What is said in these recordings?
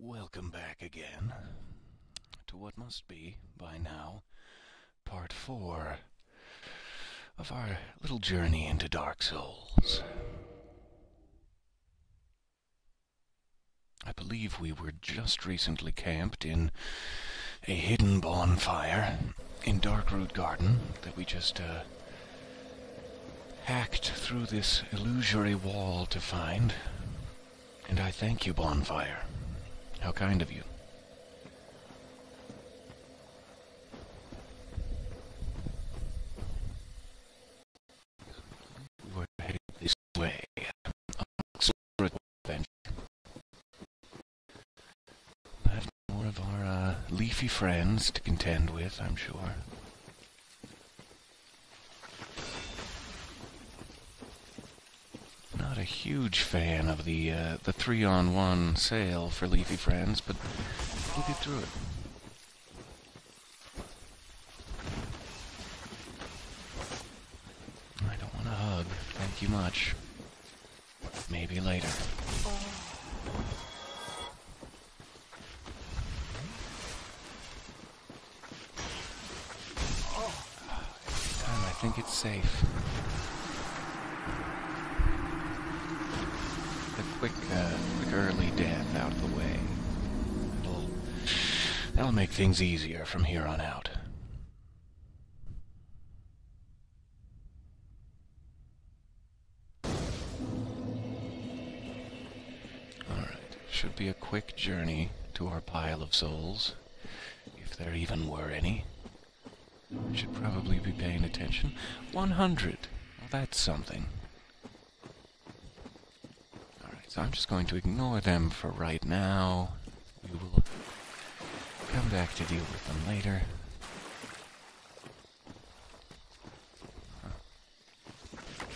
Welcome back again to what must be, by now, part 4 of our little journey into Dark Souls. I believe we were just recently camped in a hidden bonfire in Darkroot Garden that we just hacked through this illusory wall to find. And I thank you, bonfire. How kind of you. We're headed this way. We'll have more of our leafy friends to contend with, I'm sure. Not a huge fan of the 3-on-1 sale for leafy friends, but we'll get through it. I don't want a hug, thank you much. Maybe later. Every time I think it's safe. Quick early death out of the way. That'll make things easier from here on out. Alright, should be a quick journey to our pile of souls, if there even were any. Should probably be paying attention. 100! Well, that's something. So I'm just going to ignore them for right now. We will come back to deal with them later.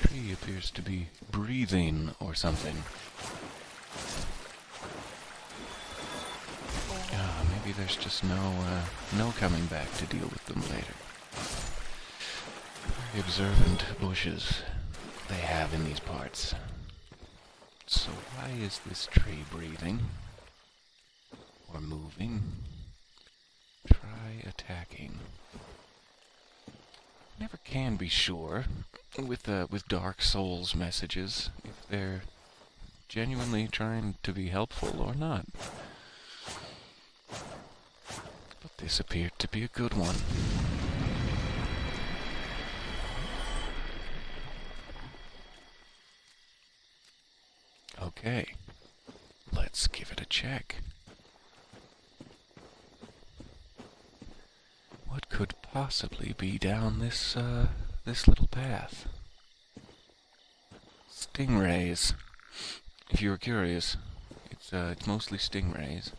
The tree appears to be breathing or something. Maybe there's just no coming back to deal with them later. Very observant bushes they have in these parts. So why is this tree breathing? Or moving? Try attacking. Never can be sure with Dark Souls messages if they're genuinely trying to be helpful or not. But this appeared to be a good one. Okay, let's give it a check. What could possibly be down this little path? Stingrays. If you were curious, it's mostly stingrays.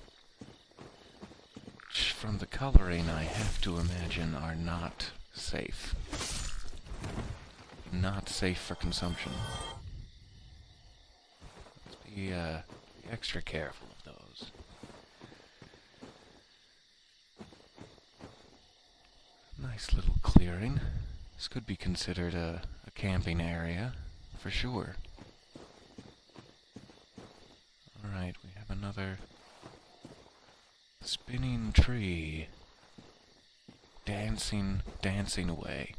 Which, from the coloring, I have to imagine are not safe. Not safe for consumption. Be extra careful of those. Nice little clearing. This could be considered a camping area, for sure. Alright, we have another spinning tree. Dancing away.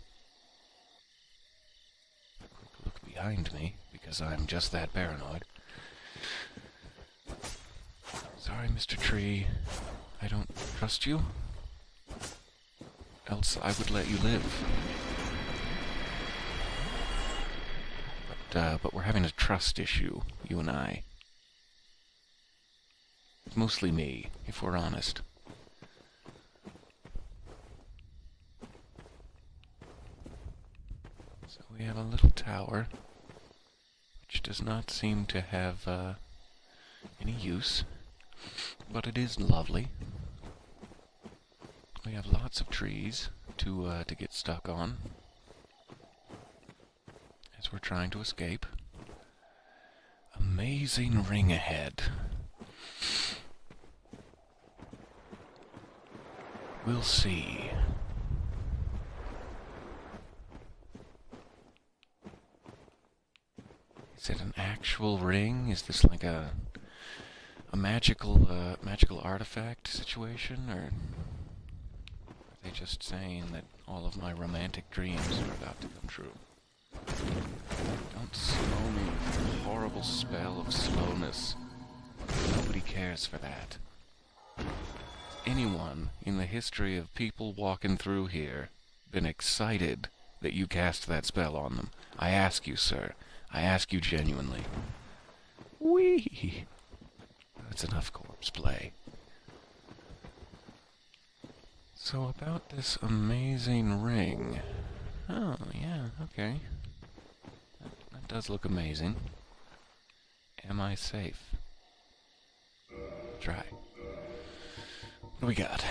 A quick look behind me, because I'm just that paranoid. Sorry, Mr. Tree. I don't trust you. Else I would let you live. But we're having a trust issue, you and I. It's mostly me, if we're honest. So we have a little tower, which does not seem to have any use. But it is lovely. We have lots of trees to get stuck on as we're trying to escape. Amazing ring ahead. We'll see. Is it an actual ring? Is this like a a magical artifact situation, or are they just saying that all of my romantic dreams are about to come true? Don't slow me with your horrible spell of slowness. Nobody cares for that. Has anyone in the history of people walking through here been excited that you cast that spell on them? I ask you, sir. I ask you genuinely. Whee! That's enough corpse play. So about this amazing ring. Oh, yeah, okay. That does look amazing. Am I safe? Try. What do we got?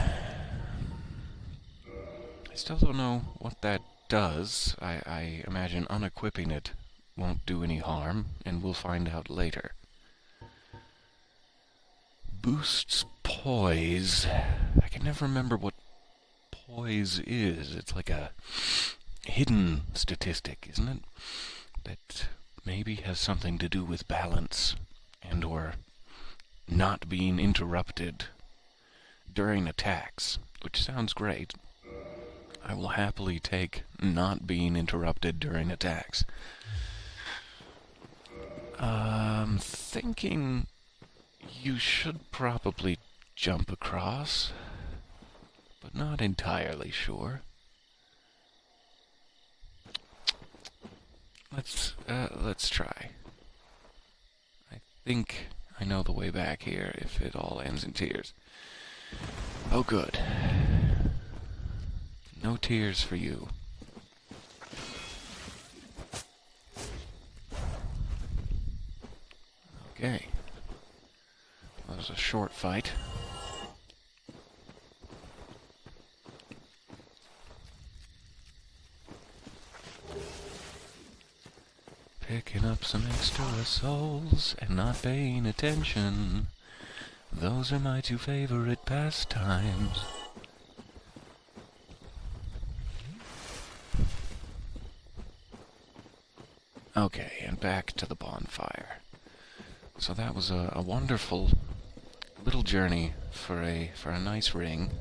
I still don't know what that does. I imagine unequipping it won't do any harm, and we'll find out later. Boosts poise. I can never remember what poise is. It's like a hidden statistic, isn't it? That maybe has something to do with balance and or not being interrupted during attacks, which sounds great. I will happily take not being interrupted during attacks. Thinking you should probably jump across, but not entirely sure. Let's try. I think I know the way back here if it all ends in tears. Oh, good. No tears for you. Okay. That was a short fight. Picking up some extra souls and not paying attention. Those are my two favorite pastimes. Okay, and back to the bonfire. So that was a wonderful little journey for a nice ring.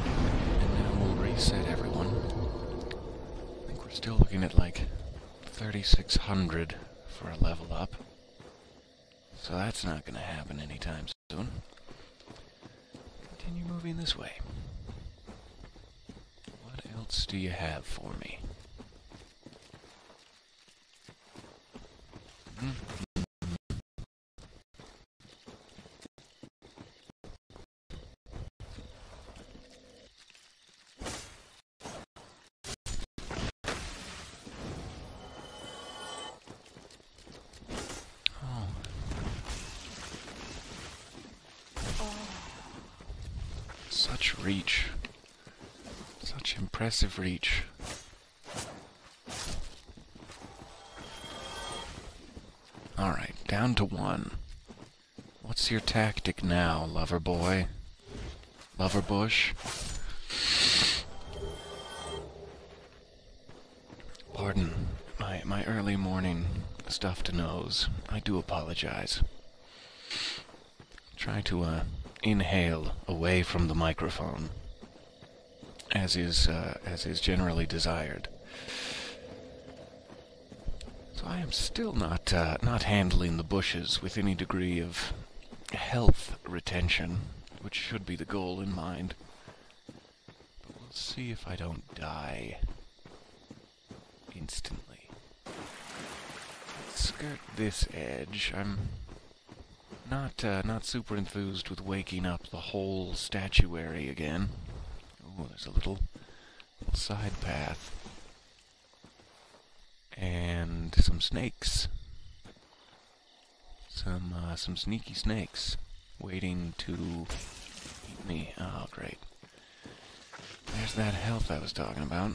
And now we'll reset everyone. I think we're still looking at like 3,600 for a level up. So that's not going to happen anytime soon. Continue moving this way. What else do you have for me? Such reach. Such impressive reach. Alright, down to one. What's your tactic now, lover boy? Lover bush? Pardon my early morning stuffed nose. I do apologize. Try to inhale away from the microphone, as is generally desired. So I am still not handling the bushes with any degree of health retention, which should be the goal in mind. But we'll see if I don't die instantly. Let's skirt this edge. I'm not super enthused with waking up the whole statuary again. Oh, there's a little side path. And some snakes. Some sneaky snakes waiting to eat me. Oh, great. There's that health I was talking about.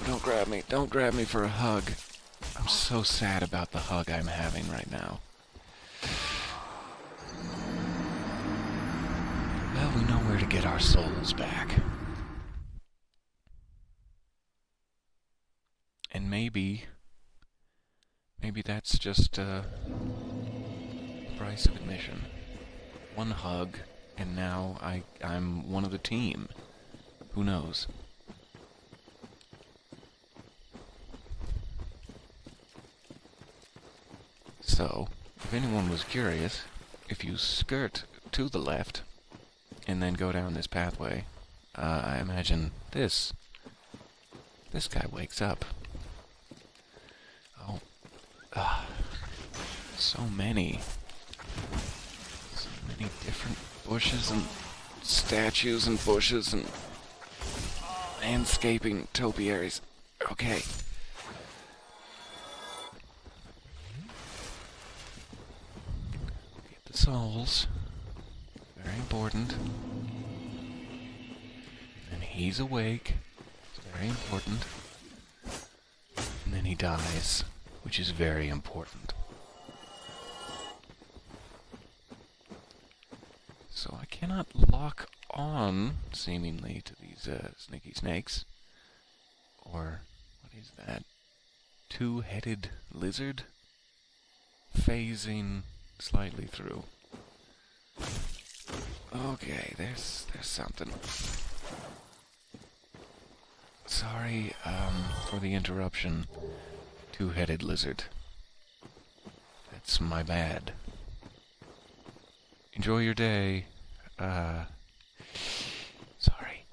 Don't grab me. Don't grab me for a hug. I'm so sad about the hug I'm having right now. Well, we know where to get our souls back. And maybe that's just price of admission. one hug, and now I'm one of the team. Who knows? So, if anyone was curious, if you skirt to the left and then go down this pathway, I imagine this guy wakes up. Oh, so many different bushes and statues and bushes and landscaping topiaries. Okay. Get the souls. Very important. And he's awake. It's very important. And then he dies, which is very important. So I cannot lock on, seemingly, to these sneaky snakes. Or, what is that? Two-headed lizard? Phasing slightly through. Okay, there's something. Sorry, for the interruption, two-headed lizard. That's my bad. Enjoy your day. Sorry.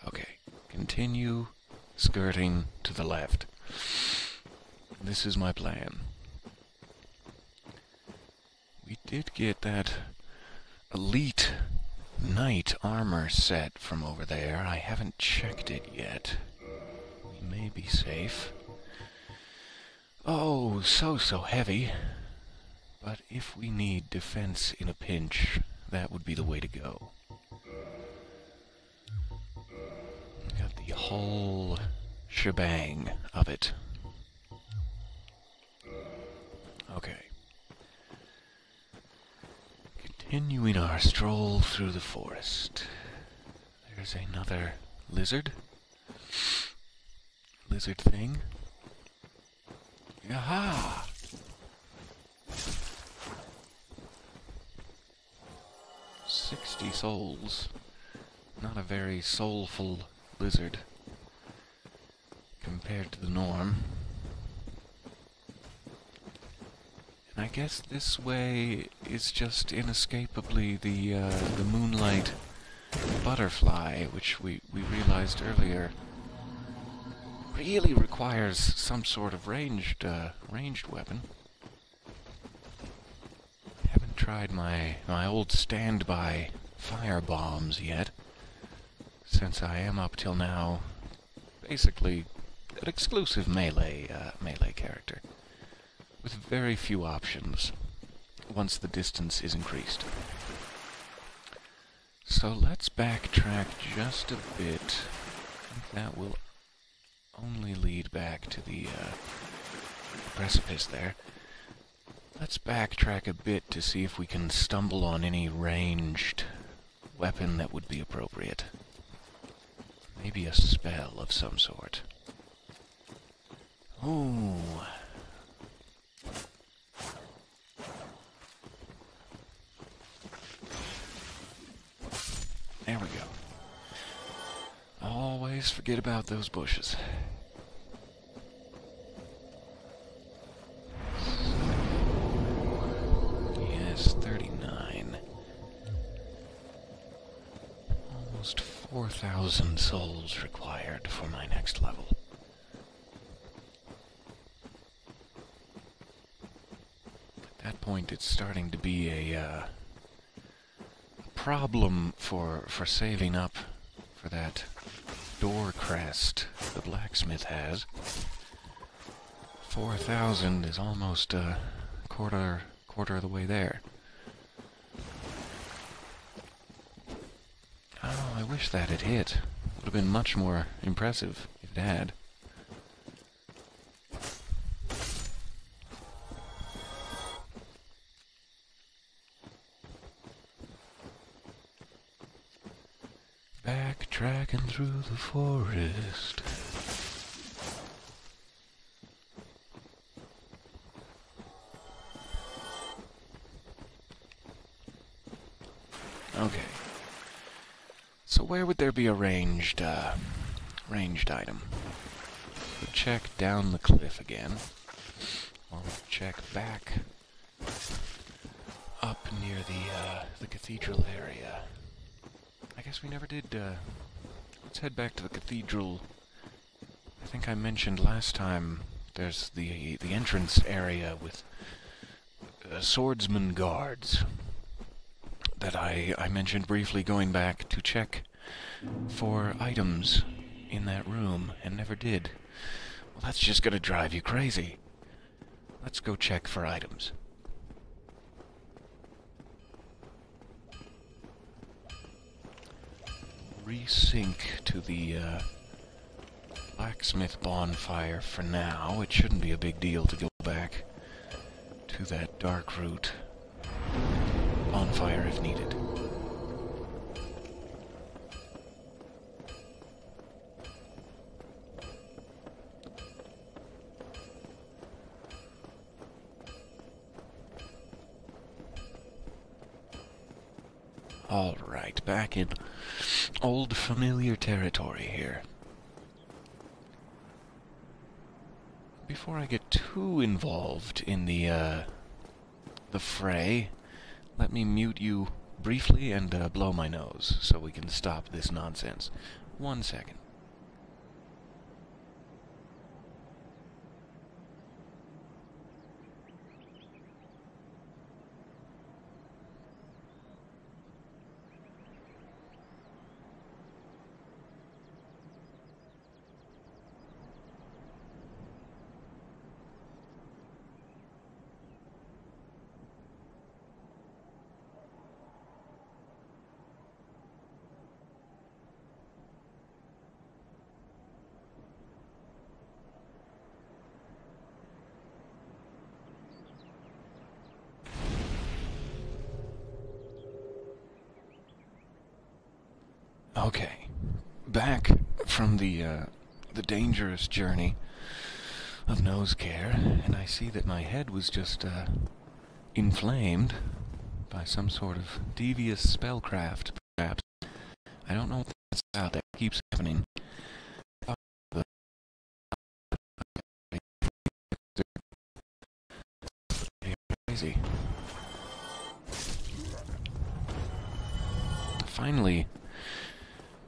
Okay, continue skirting to the left. This is my plan. We did get that elite knight armor set from over there. I haven't checked it yet. We may be safe. Oh, so heavy. But if we need defense in a pinch, that would be the way to go. Got the whole shebang of it. Okay. Continuing our stroll through the forest. There's another lizard. Lizard thing. Aha! 60 souls. Not a very soulful lizard compared to the norm. And I guess this way is just inescapably the moonlight butterfly, which we realized earlier really requires some sort of ranged weapon. Haven't tried my old standby fire bombs yet, since I am up till now basically an exclusive melee character, with very few options once the distance is increased. So let's backtrack just a bit. I think that will only lead back to the precipice there. Let's backtrack a bit to see if we can stumble on any ranged weapon that would be appropriate. Maybe a spell of some sort. Ooh. There we go. Always forget about those bushes. Yes, 39. Almost 4,000 souls required for my next level. At that point, it's starting to be a problem for saving up for that door crest the blacksmith has. 4,000 is almost a quarter of the way there. Oh, I wish that had hit. Would have been much more impressive if it had. Backtracking through the forest. where would there be a ranged item? We'll check down the cliff again. Or we'll check back up near the cathedral area. I guess we never did, let's head back to the cathedral. I think I mentioned last time there's the entrance area with swordsman guards that I mentioned briefly going back to check for items in that room and never did. Well, that's just gonna drive you crazy. Let's go check for items. Resync to the blacksmith bonfire for now. It shouldn't be a big deal to go back to that Darkroot bonfire if needed. Alright, back in old familiar territory here. Before I get too involved in the fray, let me mute you briefly and blow my nose so we can stop this nonsense. 1 second. Okay, back from the dangerous journey of nose care, and I see that my head was just, inflamed by some sort of devious spellcraft, perhaps. I don't know what that's about. That keeps happening. Crazy.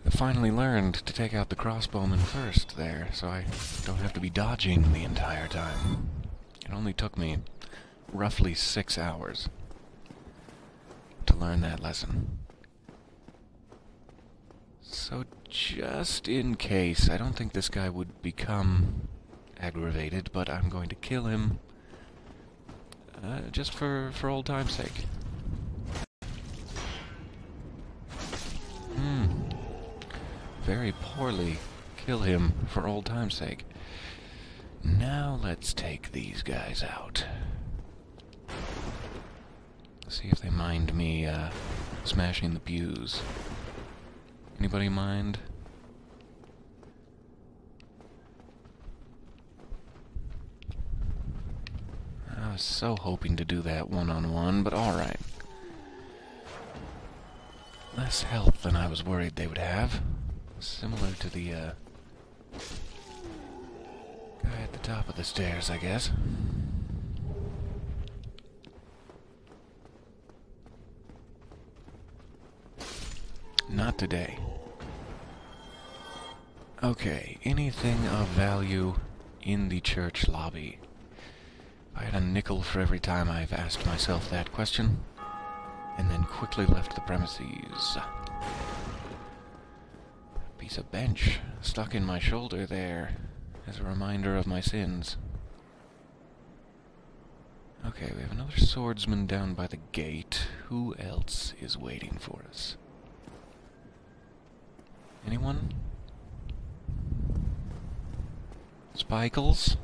Finally learned to take out the crossbowman first there, so I don't have to be dodging the entire time. It only took me roughly 6 hours to learn that lesson. So just in case, I don't think this guy would become aggravated, but I'm going to kill him just for old time's sake. Very poorly kill him for old time's sake. Now let's take these guys out. See if they mind me smashing the pews. Anybody mind? I was so hoping to do that one-on-one, but alright. Less health than I was worried they would have. Similar to the, guy at the top of the stairs, I guess. Not today. Okay, anything of value in the church lobby? I had a nickel for every time I've asked myself that question, and then quickly left the premises. Piece of bench stuck in my shoulder there as a reminder of my sins. Okay, we have another swordsman down by the gate. Who else is waiting for us? Anyone? Spikles?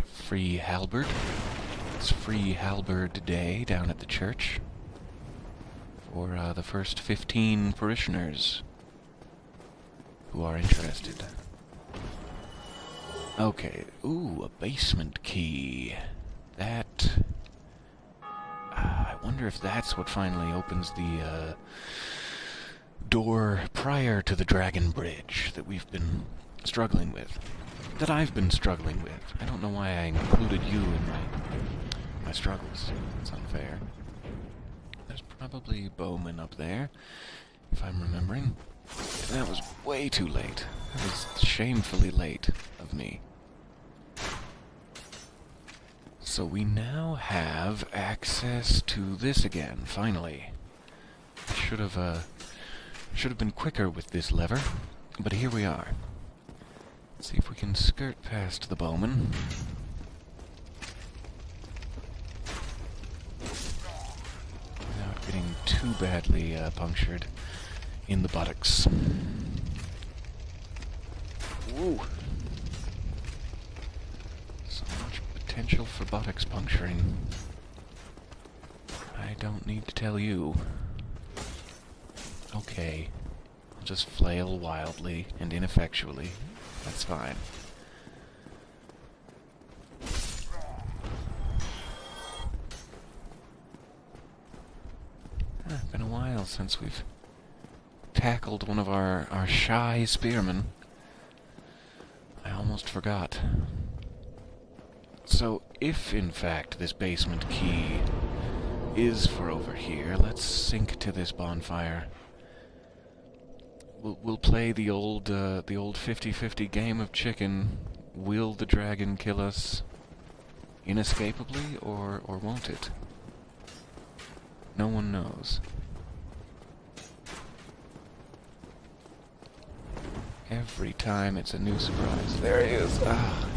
Free halberd. It's free halberd day down at the church. For the first 15 parishioners who are interested. Okay, ooh, a basement key. That... I wonder wonder if that's what finally opens the door prior to the Dragon Bridge that we've been struggling with. That I've been struggling with. I don't know why I included you in my struggles. It's unfair. There's probably Bowman up there, if I'm remembering. That was way too late. That was shamefully late of me. So we now have access to this again, finally. Should have been quicker with this lever, but here we are. Let's see if we can skirt past the Bowman. Without getting too badly punctured in the buttocks. Woo! So much potential for buttocks puncturing. I don't need to tell you. Okay. I'll just flail wildly and ineffectually. That's fine. Been a while since we've tackled one of our shy spearmen. I almost forgot. So, if in fact this basement key is for over here, let's sink to this bonfire. We'll play the old 50-50 game of chicken. Will the dragon kill us inescapably, or won't it? No one knows. Every time it's a new surprise. There he is! Ah.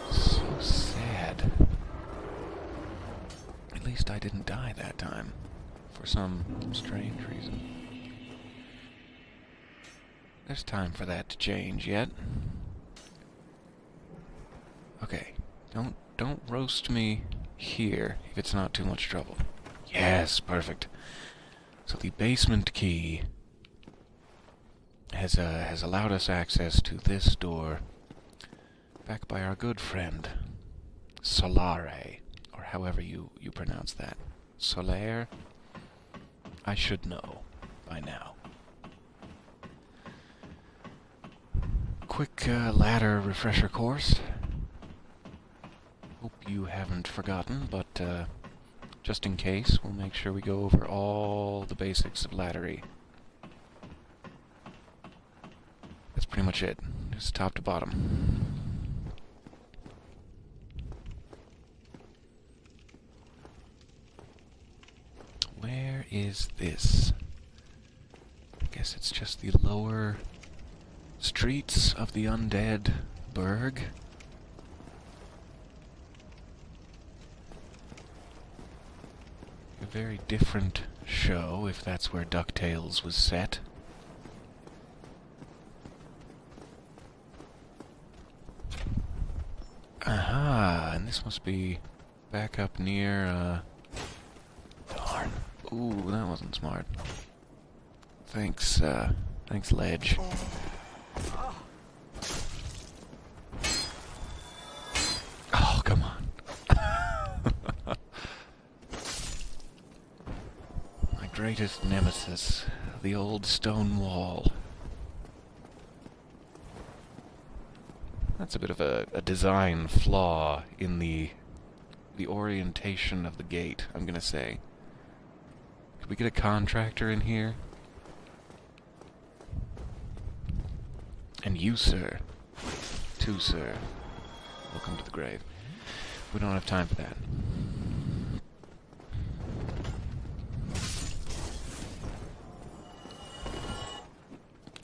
So sad. At least I didn't die that time, for some strange reason. There's time for that to change yet. Okay, don't roast me here if it's not too much trouble. Yes, perfect. So the basement key has allowed us access to this door, back by our good friend Solare, or however you pronounce that. Solaire? I should know by now. Quick ladder refresher course. Hope you haven't forgotten, but just in case, we'll make sure we go over all the basics of laddery. That's pretty much it, just top to bottom. Where is this? I guess it's just the lower streets of the Undead Burg. A very different show, if that's where DuckTales was set. Aha, and this must be back up near, darn. Ooh, that wasn't smart. Thanks, thanks, Ledge. Oh, come on. My greatest nemesis, the old stone wall. That's a bit of a design flaw in the orientation of the gate, I'm gonna say. Could we get a contractor in here? And you, sir. Too, sir. Welcome to the grave. We don't have time for that.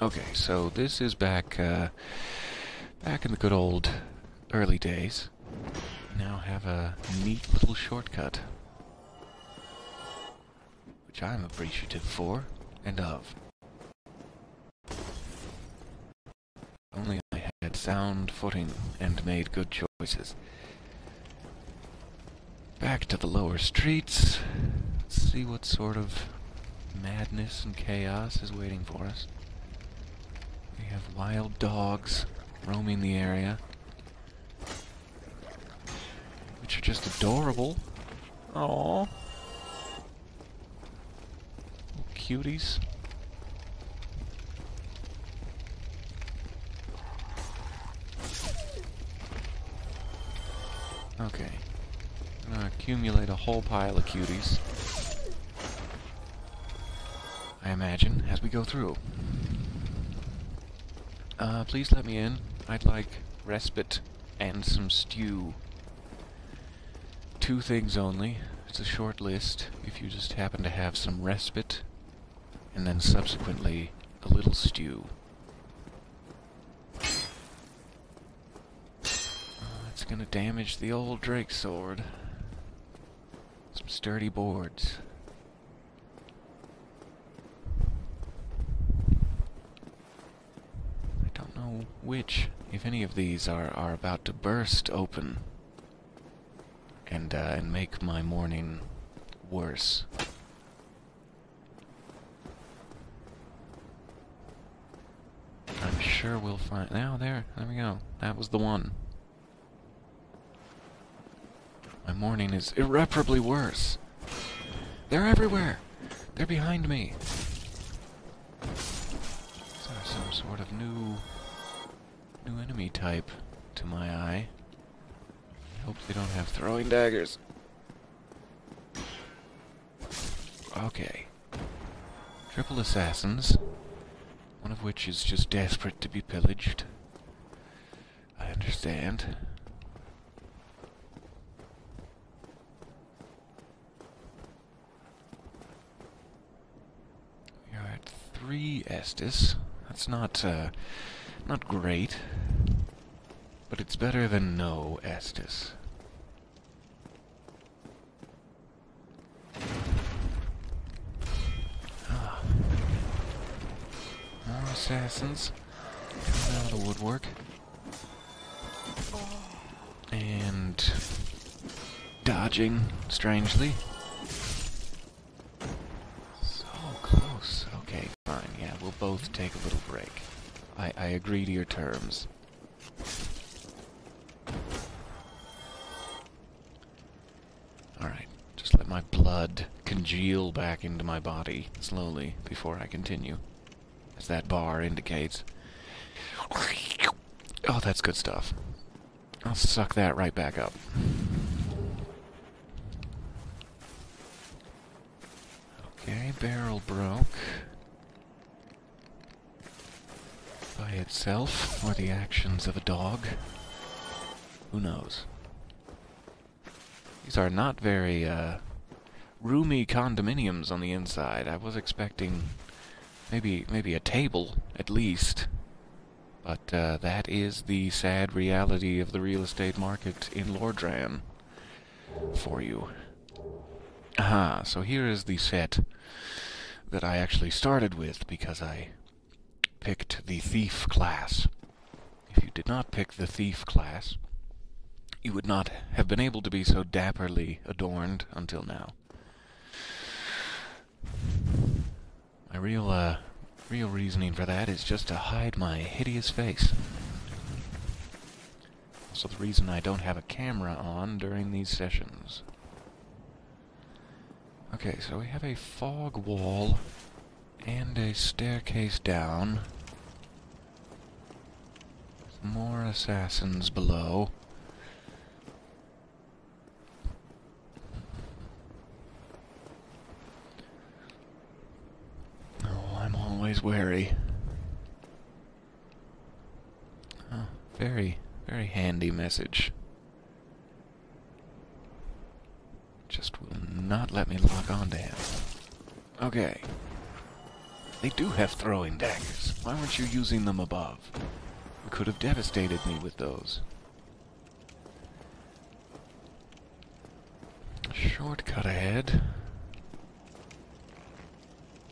Okay, so this is back in the good old early days. We now have a neat little shortcut, which I'm appreciative for and of. Only I had sound footing and made good choices. Back to the lower streets. Let's see what sort of madness and chaos is waiting for us. We have wild dogs roaming the area, which are just adorable. Aww. Cuties. Okay. I'm gonna accumulate a whole pile of cuties, I imagine, as we go through. Please let me in. I'd like respite and some stew. 2 things only. It's a short list. If you just happen to have some respite, and then subsequently a little stew. It's gonna damage the old Drake sword. Some sturdy boards. I don't know which, if any of these are about to burst open and make my morning worse. I'm sure we'll find... Now, there we go. That was the one. My morning is irreparably worse. They're everywhere. They're behind me. Is there some sort of new enemy type to my eye? I hope they don't have throwing daggers. Okay. Triple assassins. One of which is just desperate to be pillaged. I understand. We are at 3 Estus. That's not great. But it's better than no Estus. More assassins coming out of the woodwork. And dodging, strangely. So close. Okay, fine. Yeah, we'll both take a little break. I agree to your terms. Alright, just let my blood congeal back into my body slowly before I continue, as that bar indicates. Oh, that's good stuff. I'll suck that right back up. Okay, barrel broke. By itself, or the actions of a dog. Who knows? These are not very, roomy condominiums on the inside. I was expecting maybe a table, at least. But, that is the sad reality of the real estate market in Lordran for you. Aha, so here is the set that I actually started with because I picked the thief class. If you did not pick the thief class, you would not have been able to be so dapperly adorned until now. My real reasoning for that is just to hide my hideous face. Also the reason I don't have a camera on during these sessions. Okay, so we have a fog wall and a staircase down. Some more assassins below. Oh, I'm always wary. Oh, very handy message. Just will not let me lock onto him. Okay. They do have throwing daggers. Why weren't you using them above? You could have devastated me with those. Shortcut ahead.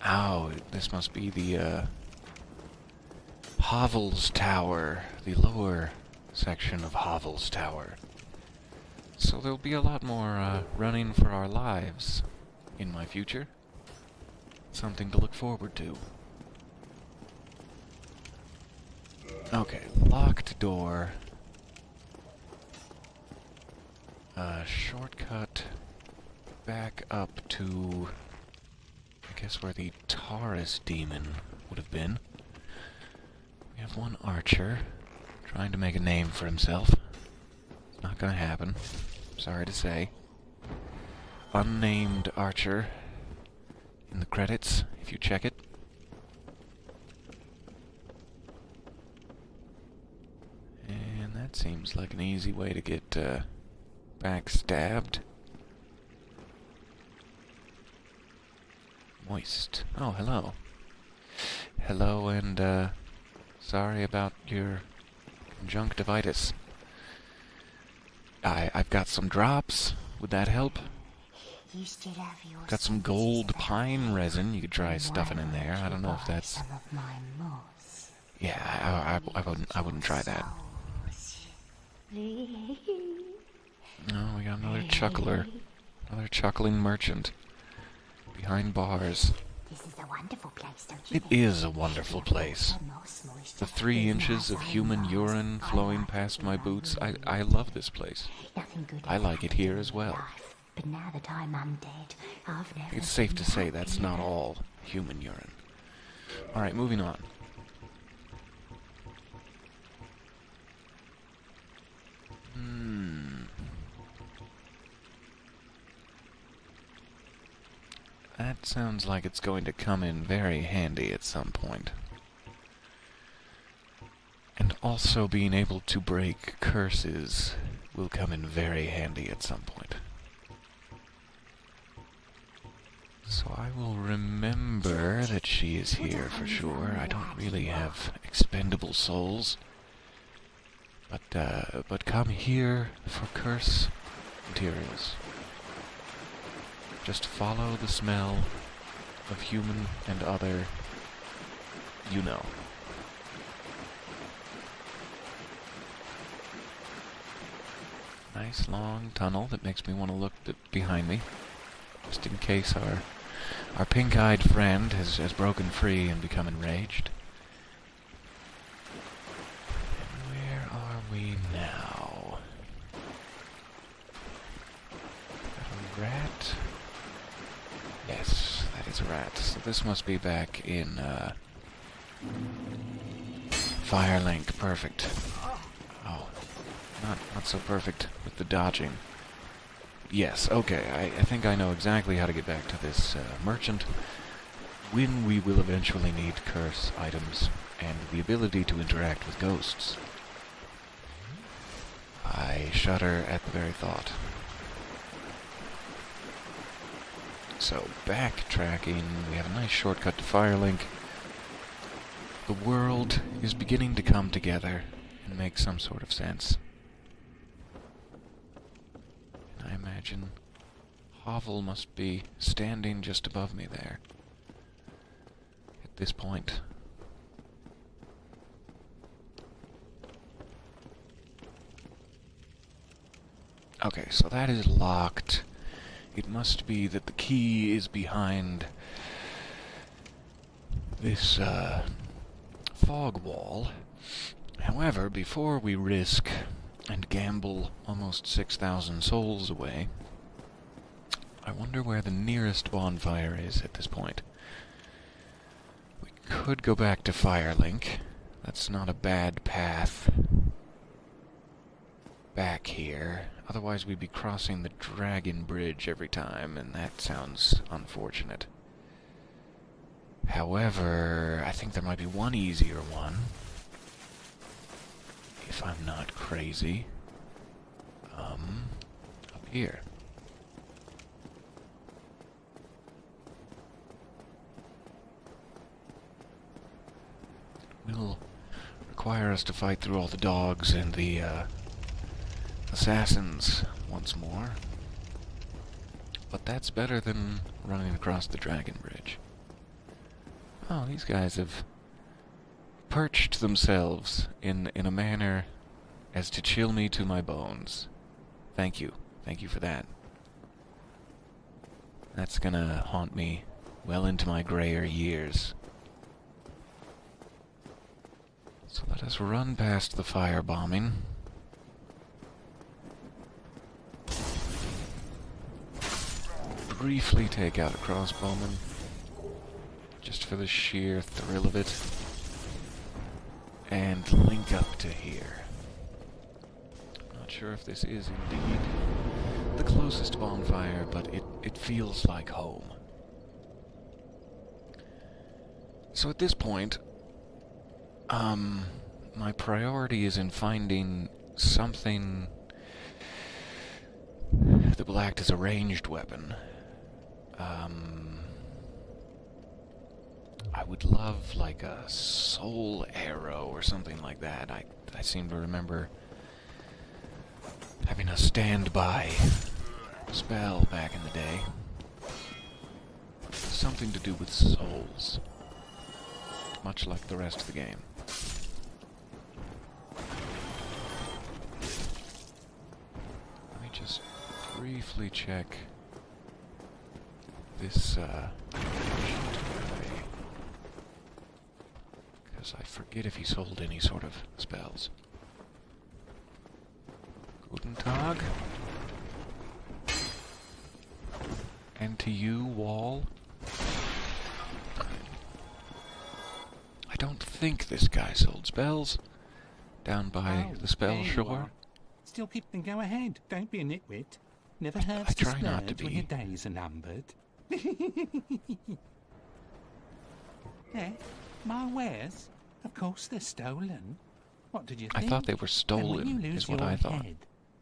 Ow, this must be the, Hovel's Tower. The lower section of Hovel's Tower. So there'll be a lot more, running for our lives in my future. Something to look forward to. Okay, locked door. Shortcut back up to, I guess, where the Taurus demon would have been. We have one archer trying to make a name for himself. It's not gonna happen. Sorry to say. Unnamed archer in the credits, if you check it. And that seems like an easy way to get backstabbed. Moist. Oh, hello. Hello, and sorry about your conjunctivitis. I've got some drops. Would that help? Got some gold pine resin. You could try stuffing in there. I don't know if that's... Yeah, I wouldn't try that. No, we got another chuckler. Another chuckling merchant. Behind bars. This is a wonderful place, don't you think? It is a wonderful place. The 3 inches of human urine flowing past my boots. I love this place. I like it here as well. But now that I'm undead, I've never... It's safe to say that's not all human urine. Alright, moving on. That sounds like it's going to come in very handy at some point. And also being able to break curses will come in very handy at some point. So I will remember that she is here for sure. I don't really have expendable souls. But come here for curse materials. Just follow the smell of human and other, you know. Nice long tunnel that makes me want to look behind me, just in case our pink-eyed friend has broken free and become enraged. And where are we now? Got a rat? Yes, that is a rat. So this must be back in Firelink. Perfect. Oh, not so perfect with the dodging. Yes, okay, I think I know exactly how to get back to this merchant when we will eventually need curse items and the ability to interact with ghosts. I shudder at the very thought. So, backtracking, we have a nice shortcut to Firelink. The world is beginning to come together and make some sort of sense. And I imagine Hovel must be standing just above me there at this point. Okay, so that is locked. It must be that the key is behind this fog wall. However, before we risk and gamble almost 6,000 souls away, I wonder where the nearest bonfire is at this point. We could go back to Firelink. That's not a bad path back here. Otherwise we'd be crossing the Dragon Bridge every time, and that sounds unfortunate. However, I think there might be one easier one, if I'm not crazy. Up here. It will require us to fight through all the dogs and the assassins once more. But that's better than running across the Dragon Bridge. Oh, these guys have perched themselves in a manner as to chill me to my bones. Thank you. Thank you for that. That's gonna haunt me well into my grayer years. So let us run past the firebombing. briefly take out a crossbowman, just for the sheer thrill of it, and link up to here. Not sure if this is indeed the closest bonfire, but it feels like home. So at this point, my priority is in finding something that will act as a ranged weapon. I would love, like, a soul arrow or something like that. I seem to remember having a standby spell back in the day. Something to do with souls. Much like the rest of the game. Let me just briefly check this, because I forget if he sold any sort of spells. Guten Tag. And to you, wall. I don't think this guy sold spells down by the spell shore. Still keep them. Go ahead. Don't be a nitwit. Never hurts to try not to splurge when be. your days are numbered. Eh? My wares? Of course they're stolen. What did you think? I thought they were And when you stolen, lose is what your I thought. head,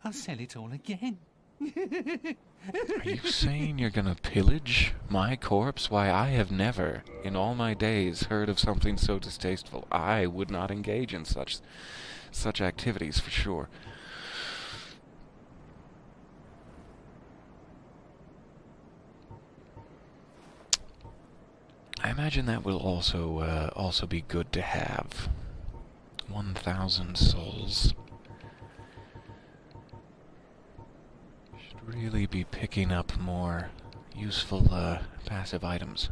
I'll sell it all again. Are you saying you're gonna pillage my corpse? Why, I have never, in all my days, heard of something so distasteful. I would not engage in such activities, for sure. I imagine that will also be good to have. 1,000 souls. Should really be picking up more useful passive items.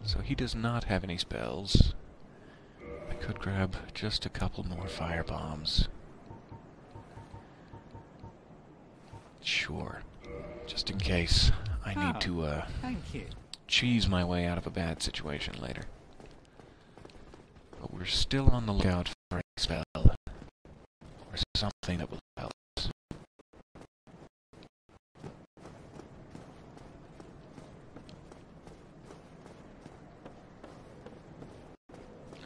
So he does not have any spells. I could grab just a couple more fire bombs. Sure. Just in case I need to Thank you. cheese my way out of a bad situation later. But we're still on the lookout for a spell. Or something that will help us.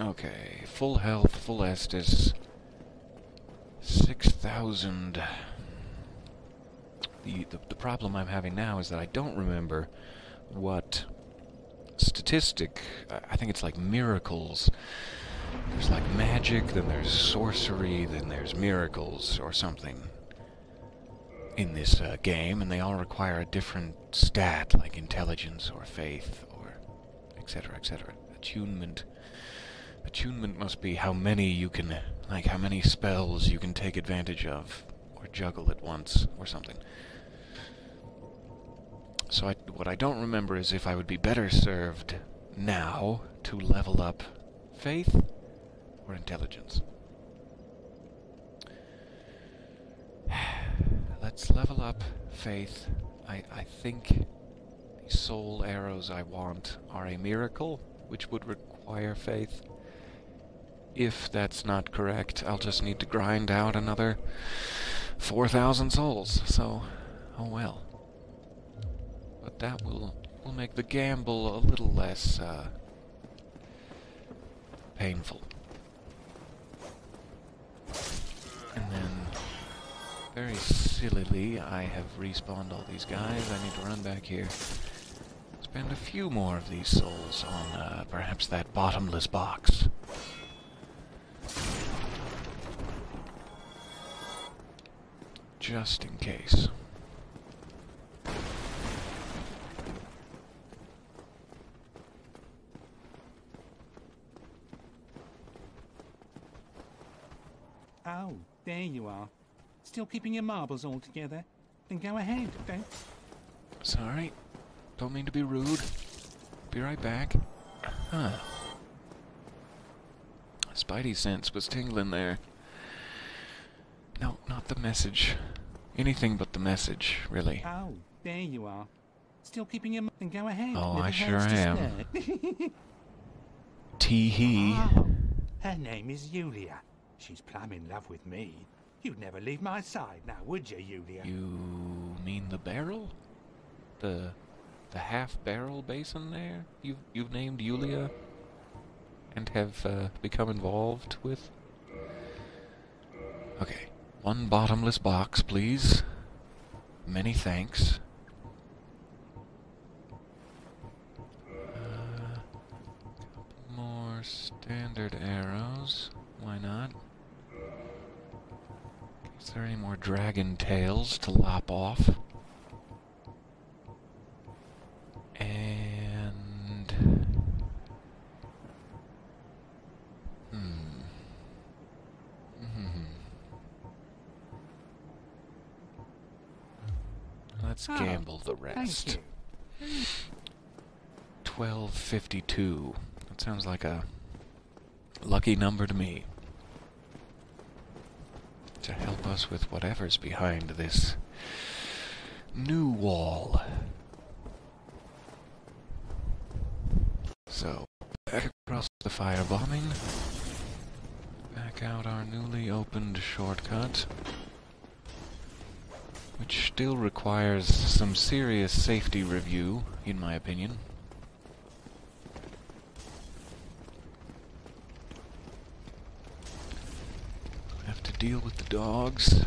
Okay, full health, full Estus. 6,000. The problem I'm having now is that I don't remember what statistic. I think it's like miracles. There's like magic, then there's sorcery, then there's miracles or something in this game, and they all require a different stat, like intelligence or faith or etc., etc. Attunement. Attunement must be how many you can, like how many spells you can take advantage of or juggle at once or something. So what I don't remember is if I would be better served now to level up faith or intelligence. Let's level up faith. I think the soul arrows I want are a miracle, which would require faith. If that's not correct, I'll just need to grind out another 4,000 souls, so oh well. But that will make the gamble a little less painful. And then, very sillily, I have respawned all these guys. I need to run back here. Spend a few more of these souls on perhaps that bottomless box. Just in case. Oh, there you are. Still keeping your marbles all together? Then go ahead, don't... Sorry. Don't mean to be rude. Be right back. Huh. Spidey sense was tingling there. No, not the message. Anything but the message, really. Oh, there you are. Still keeping your... Then go ahead. Oh, Never I sure hurts to am. stare. Tee-hee. Oh, her name is Yulia. She's plumb in love with me. You'd never leave my side now, would you, Yulia? You mean the barrel? The half-barrel basin there? You've named Yulia? And have become involved with? Okay. One bottomless box, please. Many thanks. Couple more standard arrows. Why not? Is there any more dragon tails to lop off? And... Let's gamble the rest. Thank you. 1252. That sounds like a lucky number to me. To help us with whatever's behind this new wall. So, back across the firebombing. Back out our newly opened shortcut. Which still requires some serious safety review, in my opinion. Have to deal with the dogs,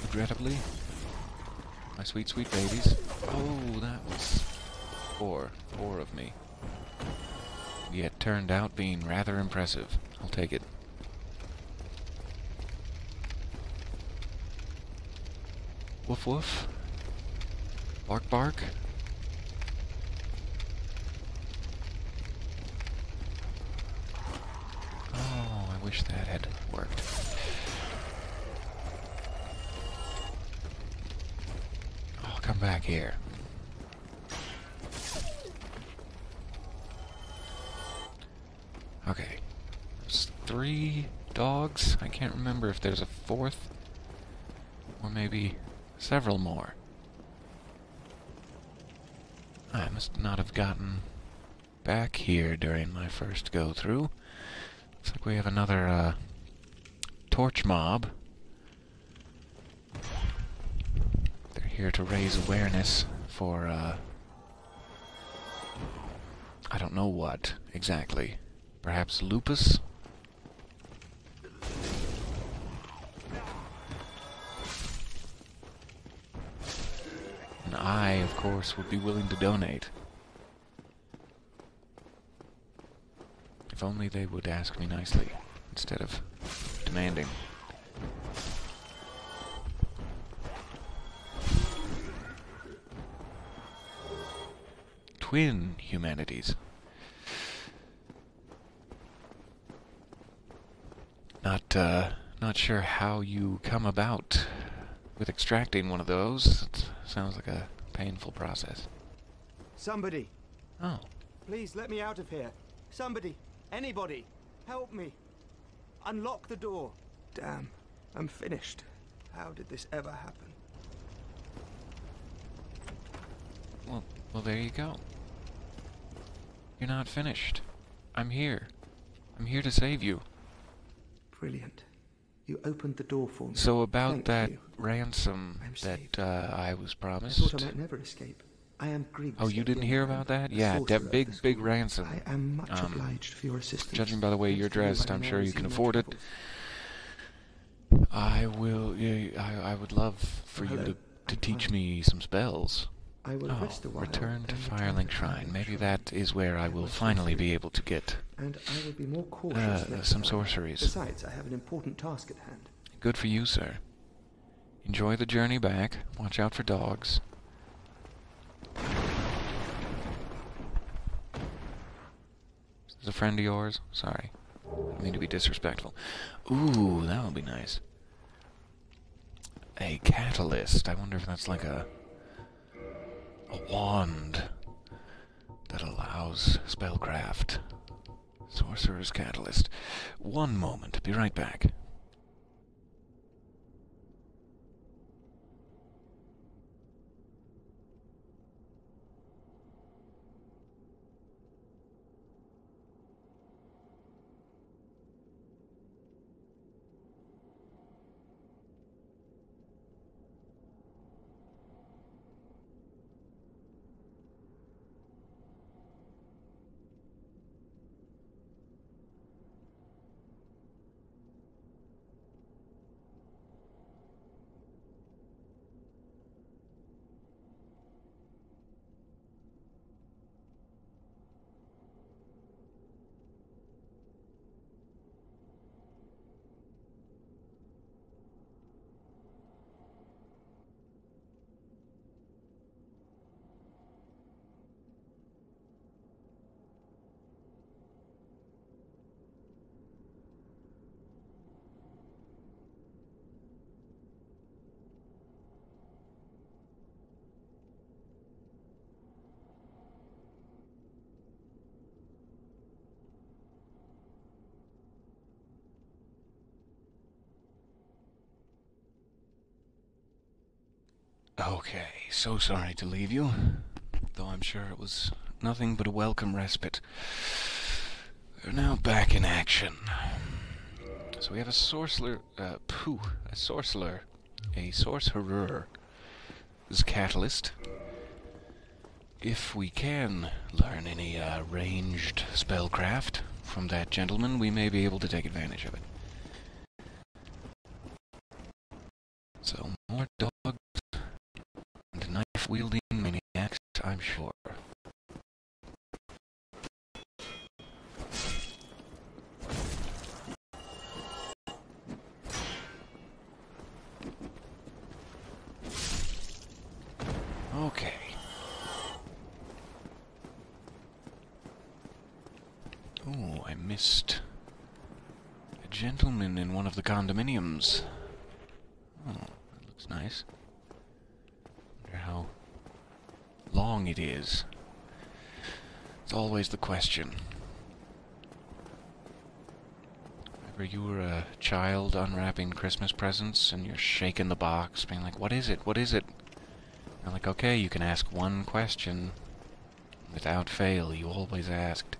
regrettably. My sweet, sweet babies. Oh, that was four of me. Yet turned out being rather impressive. I'll take it. Woof woof. Bark bark. Oh, I wish that had worked. Oh, come back here. Okay. There's 3 dogs. I can't remember if there's a 4th. Or maybe several more. I must not have gotten back here during my first go-through. Looks like we have another, torch mob. They're here to raise awareness for, I don't know what, exactly. Perhaps lupus? And I, of course, would be willing to donate. If only they would ask me nicely, instead of demanding. Twin humanities. Not sure how you come about with extracting one of those. It sounds like a painful process. Somebody, Oh. please let me out of here. Somebody, anybody, help me. Unlock the door. Damn, I'm finished. How did this ever happen? Well, there you go. You're not finished. I'm here. I'm here to save you. Brilliant. You opened the door for me. So about Thank that you. ransom I'm that saved. I was I promised. thought I might never escape. I am grieved. Oh, you didn't hear about that? Yeah, that big ransom. I am much obliged for your assistance. Judging by the way you're dressed, I'm sure you can afford it. I will. I would love for you to teach me some spells. I will rest a while. Return to and Firelink Shrine. Maybe that is where I will finally be able to get And I will be more cautious next some time. sorceries. Besides, I have an important task at hand. Good for you, sir. Enjoy the journey back. Watch out for dogs. Is this a friend of yours? Sorry. I don't mean to be disrespectful. Ooh, that would be nice. A catalyst. I wonder if that's like a wand that allows spellcraft. Sorcerer's Catalyst. One moment. Be right back. Okay, so sorry to leave you, though I'm sure it was nothing but a welcome respite. We're now back in action. So we have a sorcerer, a sorcerer, this catalyst. If we can learn any ranged spellcraft from that gentleman, we may be able to take advantage of it. So more dogs and knife-wielding maniacs, I'm sure. Okay. Oh, I missed a gentleman in one of the condominiums. Oh, that looks nice. Wonder how long it is. It's always the question. Remember you were a child unwrapping Christmas presents and you're shaking the box, being like, what is it? What is it? And like, okay, you can ask one question. Without fail, you always asked,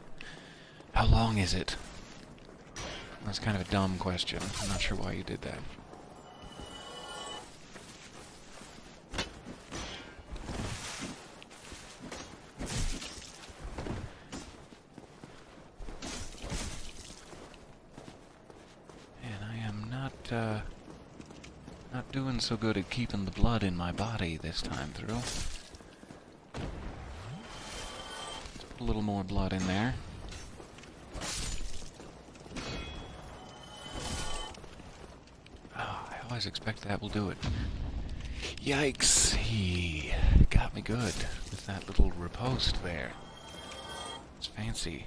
how long is it? That's kind of a dumb question. I'm not sure why you did that. And I am not doing so good at keeping the blood in my body this time through. Let's put a little more blood in there. Oh, I always expect that will do it. Yikes! He got me good with that little riposte there. It's fancy.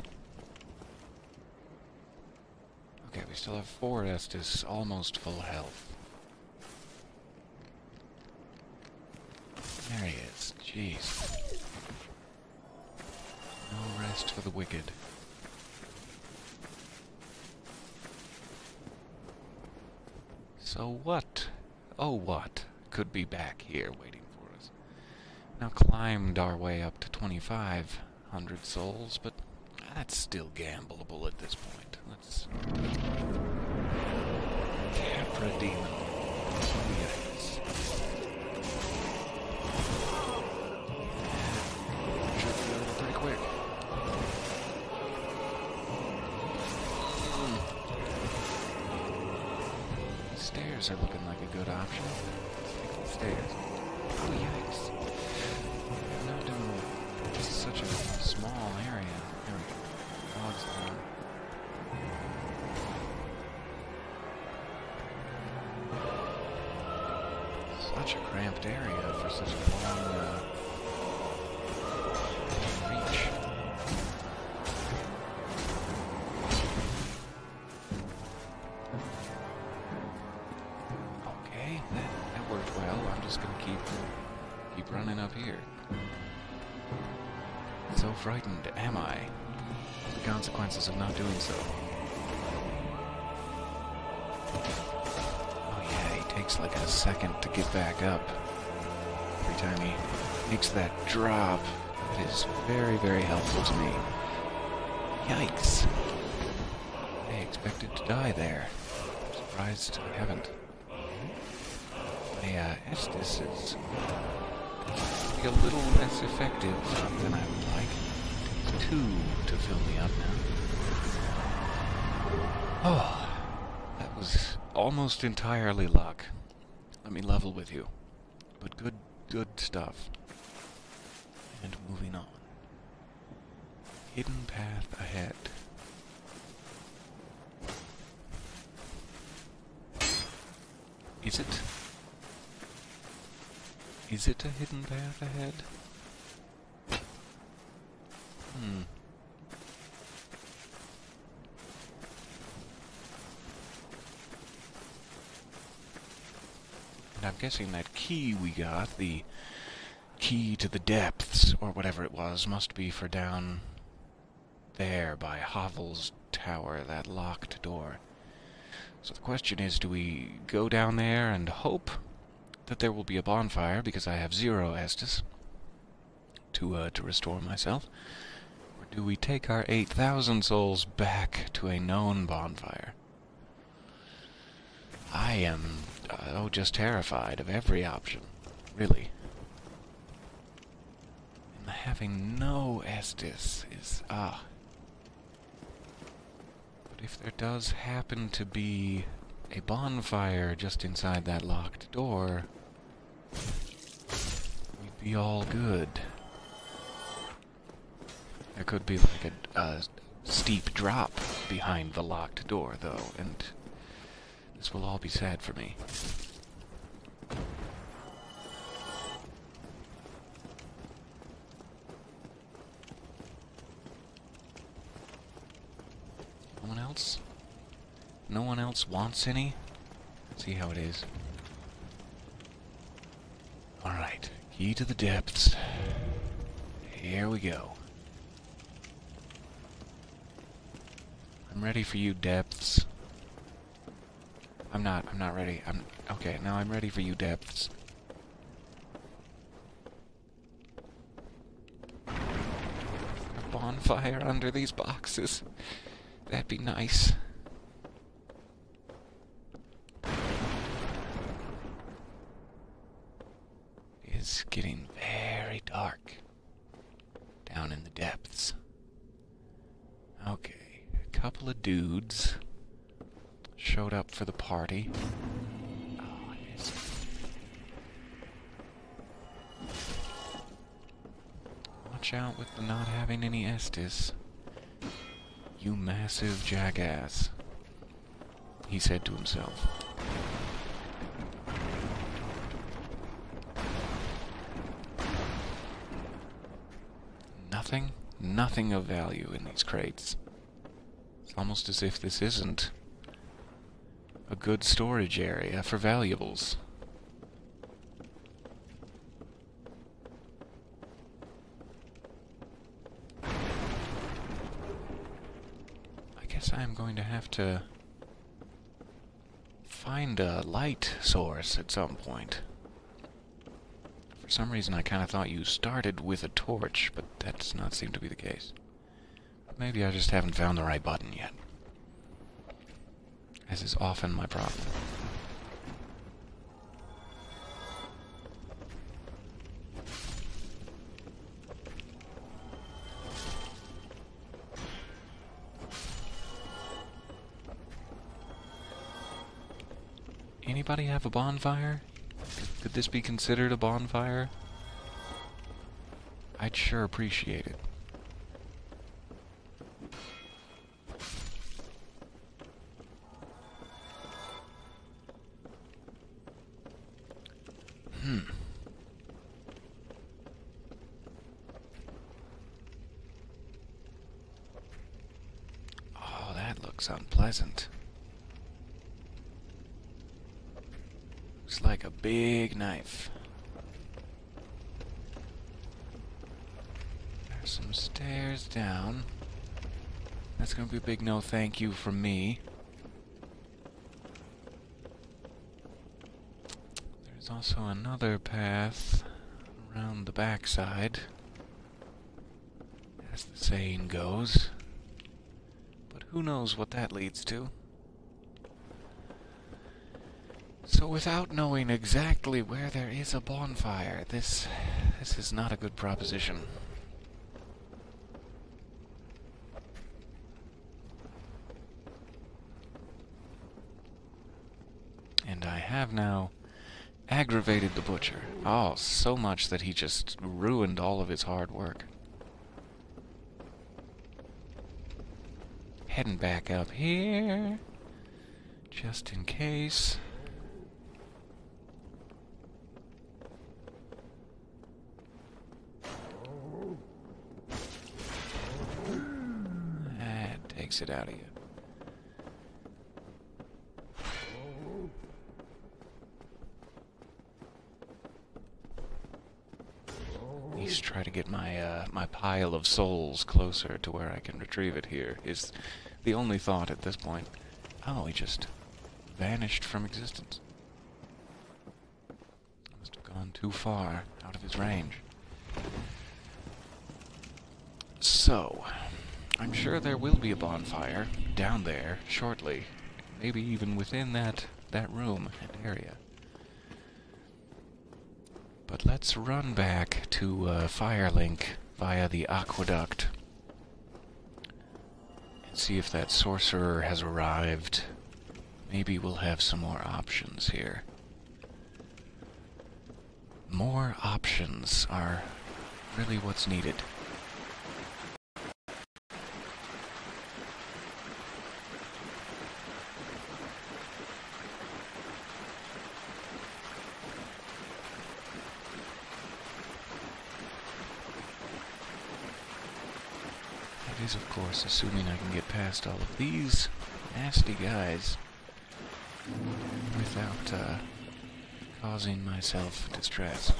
Okay, we still have Forest is almost full health. There he is. Jeez. No rest for the wicked. So what? Oh what? Could be back here waiting for us. Now climbed our way up to 2,500 souls, but that's still gambleable at this point. Let's Capra Demon. Oh, yes. Should go pretty quick. Stairs are looking like a good option. Stairs. Oh, yikes. I'm not doing well. This is such a small area. There we go. Dogs down. Such a cramped area for such a long reach. Okay, that worked well. I'm just gonna keep running up here. So frightened am I. The consequences of not doing so. Takes like a second to get back up. Every time he makes that drop, it is very, very helpful to me. Yikes. I expected to die there. I'm surprised I haven't. My Estus is a little less effective than I would like. It takes 2 to fill me up now. Oh, that was almost entirely luck. Let me level with you. But good stuff. And moving on. Hidden path ahead. Is it? Is it a hidden path ahead? And I'm guessing that key we got, the key to the depths, or whatever it was, must be for down there by Hovel's tower, that locked door. So the question is, do we go down there and hope? that there will be a bonfire because I have 0 Estus to restore myself? Or do we take our 8,000 souls back to a known bonfire? I am, just terrified of every option, really. And having no Estus is, But if there does happen to be a bonfire just inside that locked door, we'd be all good. There could be like a steep drop behind the locked door, though, and this will all be sad for me. No one else? No one else wants any? Let's see how it is. Alright, key to the depths. Here we go. I'm ready for you, depths. I'm not ready. Okay, now I'm ready for you, depths. A bonfire under these boxes. That'd be nice. It's getting very dark down in the depths. Okay, a couple of dudes showed up for the party. Oh, I missed. Watch out with the not having any Estus. You massive jackass, he said to himself. Nothing of value in these crates. It's almost as if this isn't a good storage area for valuables. I guess I'm going to have to find a light source at some point. For some reason I kind of thought you started with a torch, but that does not seem to be the case. Maybe I just haven't found the right button yet. As is often my problem. Anybody have a bonfire? Could this be considered a bonfire? I'd sure appreciate it. Oh, that looks unpleasant. Looks like a big knife. There's some stairs down. That's gonna be a big no thank you from me. There's also another path around the backside, as the saying goes. But who knows what that leads to? So without knowing exactly where there is a bonfire, this is not a good proposition. And I have now aggravated the butcher. Oh, so much that he just ruined all of his hard work. Heading back up here, just in case. That takes it out of you. At least try to get my my pile of souls closer to where I can retrieve it here is the only thought at this point. Oh, he just vanished from existence. gone too far out of his range. So, I'm sure there will be a bonfire down there shortly. Maybe even within that room and area. But let's run back to Firelink via the aqueduct and see if that sorcerer has arrived. Maybe we'll have some more options here. More options are really what's needed. That is, of course, assuming I can get past all of these nasty guys without causing myself distress.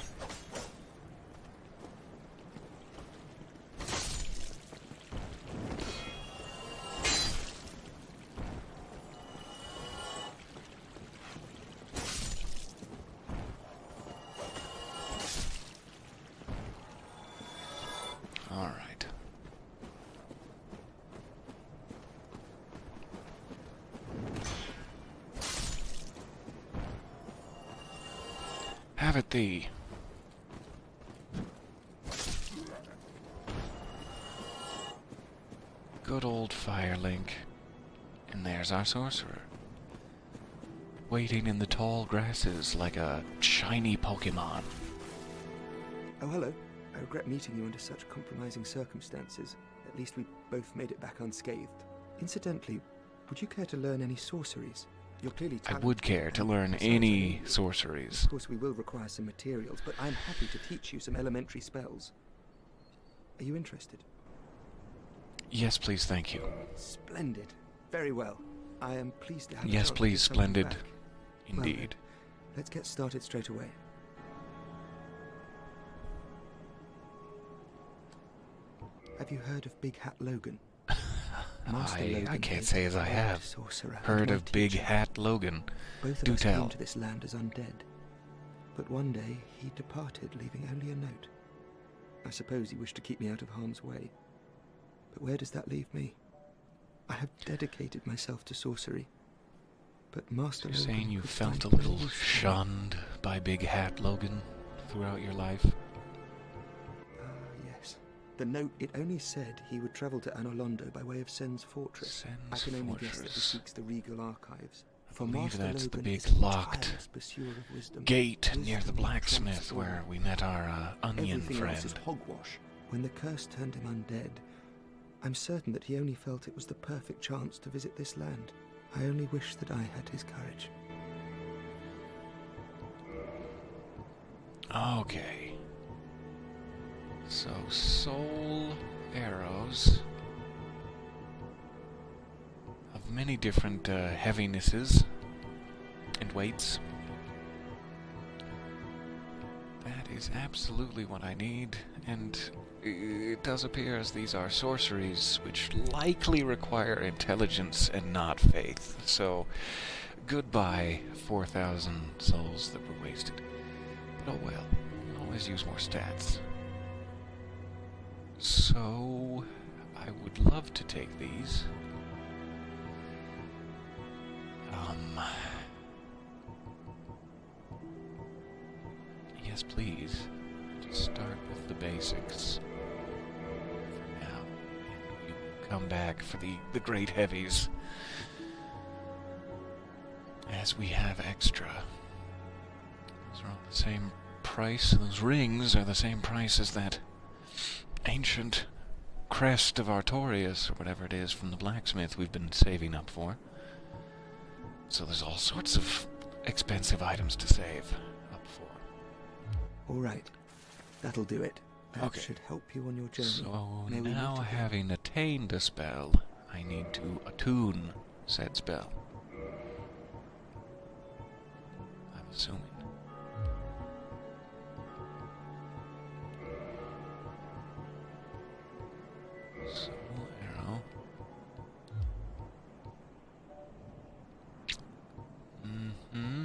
All right. Have it thee. Good old Firelink. And there's our sorcerer. Waiting in the tall grasses like a shiny Pokemon. Oh, hello. I regret meeting you under such compromising circumstances. At least we both made it back unscathed. Incidentally, would you care to learn any sorceries? You're clearly I talented. would care to learn any sorceries. Of course, we will require some materials, but I'm happy to teach you some elementary spells. Are you interested? Yes, please, thank you. Splendid. Very well. I am pleased to have a Yes, chance to please, give something splendid. back. Indeed. Well, then, let's get started straight away. Have you heard of Big Hat Logan? Master I Logan can't is say as a I great have. sorcerer and Heard my of Big teacher. Hat Logan. Both of Do us tell. came to this land as undead. But one day he departed, leaving only a note. I suppose he wished to keep me out of harm's way. But where does that leave me? I have dedicated myself to sorcery. But Master You're Logan saying you could felt find a no little use for me. shunned by Big Hat Logan throughout your life? Yes. The note, it only said he would travel to Anolondo by way of Sen's Fortress. I Sen's can only guess that he Fortress. seeks the regal archives. For believe Master that's the Logan big is a locked tireless pursuer of wisdom. Gate near the Wisdom blacksmith trumps all. where we met our onion Everything else is friend. hogwash. When the curse turned him undead, I'm certain that he only felt it was the perfect chance to visit this land. I only wish that I had his courage. Okay. So, soul arrows of many different heavinesses and weights. That is absolutely what I need, and it does appear as these are sorceries which likely require intelligence and not faith. So, goodbye 4,000 souls that were wasted. But oh well, always use more stats. So, I would love to take these. Yes, please. Just start with the basics for now, and we will come back for the great heavies as we have extra. Those are all the same price, and those rings are the same price as that ancient crest of Artorias, or whatever it is, from the blacksmith we've been saving up for. So there's all sorts of expensive items to save up for. All right. That'll do it. That Okay. should help you on your journey. So May we now, meet again. having attained a spell, I need to attune said spell. I'm assuming. Soul arrow. Mm-hmm.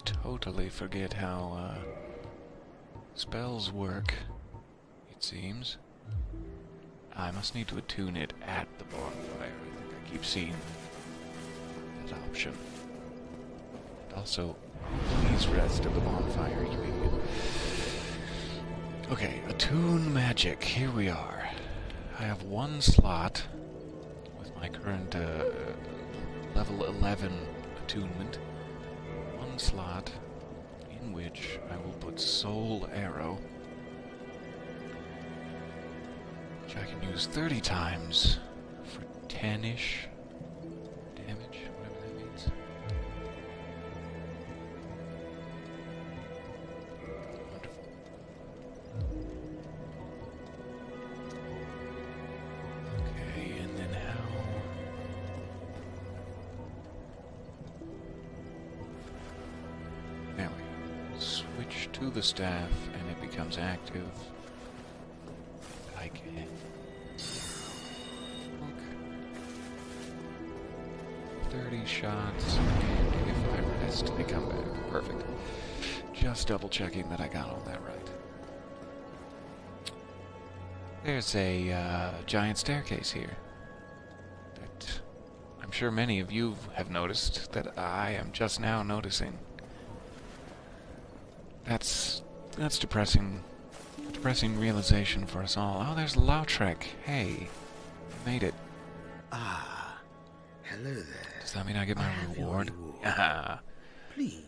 totally forget how spells work, it seems. I must need to attune it at the bonfire. I think I keep seeing that option. And also, please rest at the bonfire, you idiot. Okay, attune magic. Here we are. I have one slot with my current level 11 attunement. One slot in which I will put Soul Arrow, which I can use 30 times for 10-ish damage, whatever that means. Wonderful. Okay, and then how... There we go. Switch to the staff and it becomes active. I can... Look. 30 shots, and if I rest, they come back. Perfect. Just double checking that I got all that right. There's a giant staircase here that I'm sure many of you have noticed that I am just now noticing. That's depressing. A depressing realization for us all. Oh, there's Lautrec. Hey, I made it. Ah, hello there. Does that mean I get my reward? Ah, Please,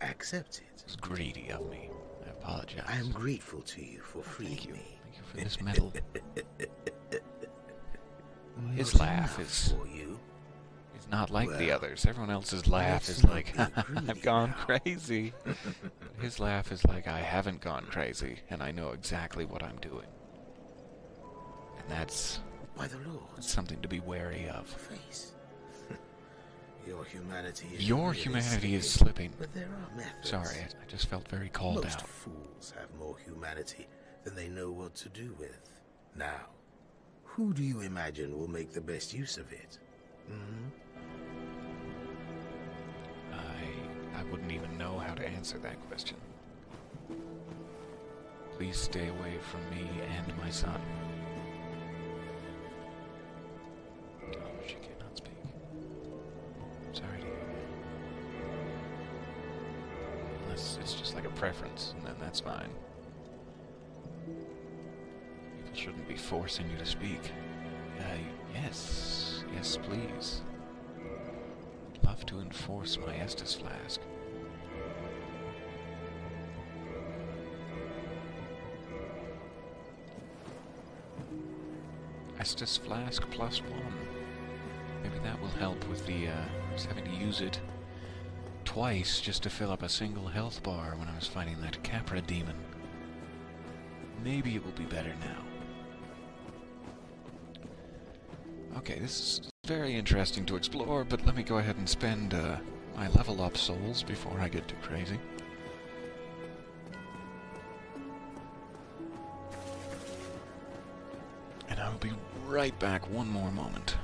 accept it. it was greedy of me. I apologize. I am grateful to you for freeing Thank you. me. Thank you for this medal. His Not laugh enough is for you. not like the Well, others. Everyone else's laugh let's is not like, be greedy I've gone now." crazy. But his laugh is like, I haven't gone crazy, and I know exactly what I'm doing. And that's By the Lord, something to be wary of. face. Your humanity is Your really humanity is slipping, slipping. But there are methods. Sorry, I just felt very called Most out. fools have more humanity than they know what to do with. Now, who do you imagine will make the best use of it? Hmm? I wouldn't even know how to answer that question. Please stay away from me and my son. Oh, she cannot speak. Sorry to hear that. Unless it's just like a preference, and then that's fine. People shouldn't be forcing you to speak. Yes. Yes, please. I'd love to enforce my Estus Flask. Estus Flask +1. Maybe that will help with the, I was having to use it twice just to fill up a single health bar when I was fighting that Capra demon. Maybe it will be better now. Okay, this is very interesting to explore, but let me go ahead and spend my level up souls before I get too crazy. And I'll be right back one more moment.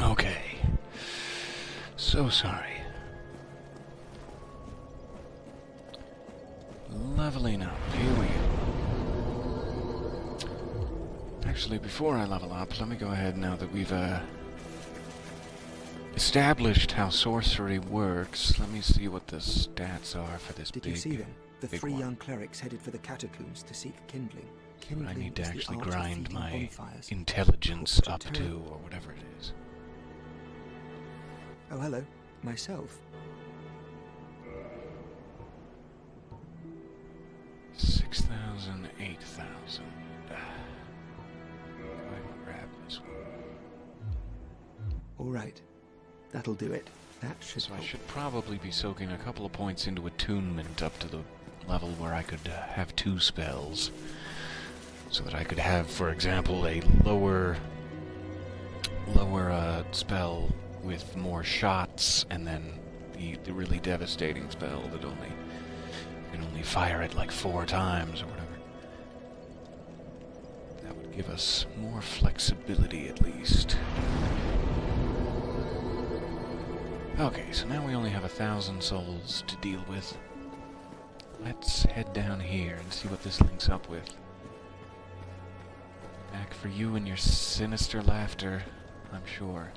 Okay. So sorry. Leveling up. Here we go. Actually, before I level up, let me go ahead now that we've established how sorcery works. Let me see what the stats are for this Did big... you see them? The big 3 one. young clerics headed for the catacombs to seek kindling. I Kindling, need to is the actually art of grind feeding my bonfires. intelligence Which are up to, terrible. or whatever it is. Oh, hello. Myself. 6,000, 8,000. Go ahead and grab this one. All right. That'll do it. That should So I help. should probably be soaking a couple of points into attunement up to the level where I could have 2 spells. So that I could have, for example, a lower spell with more shots, and then the really devastating spell that can only fire it like 4 times or whatever. That would give us more flexibility at least. Okay, so now we only have 1,000 souls to deal with. Let's head down here and see what this links up with. Back for you and your sinister laughter, I'm sure.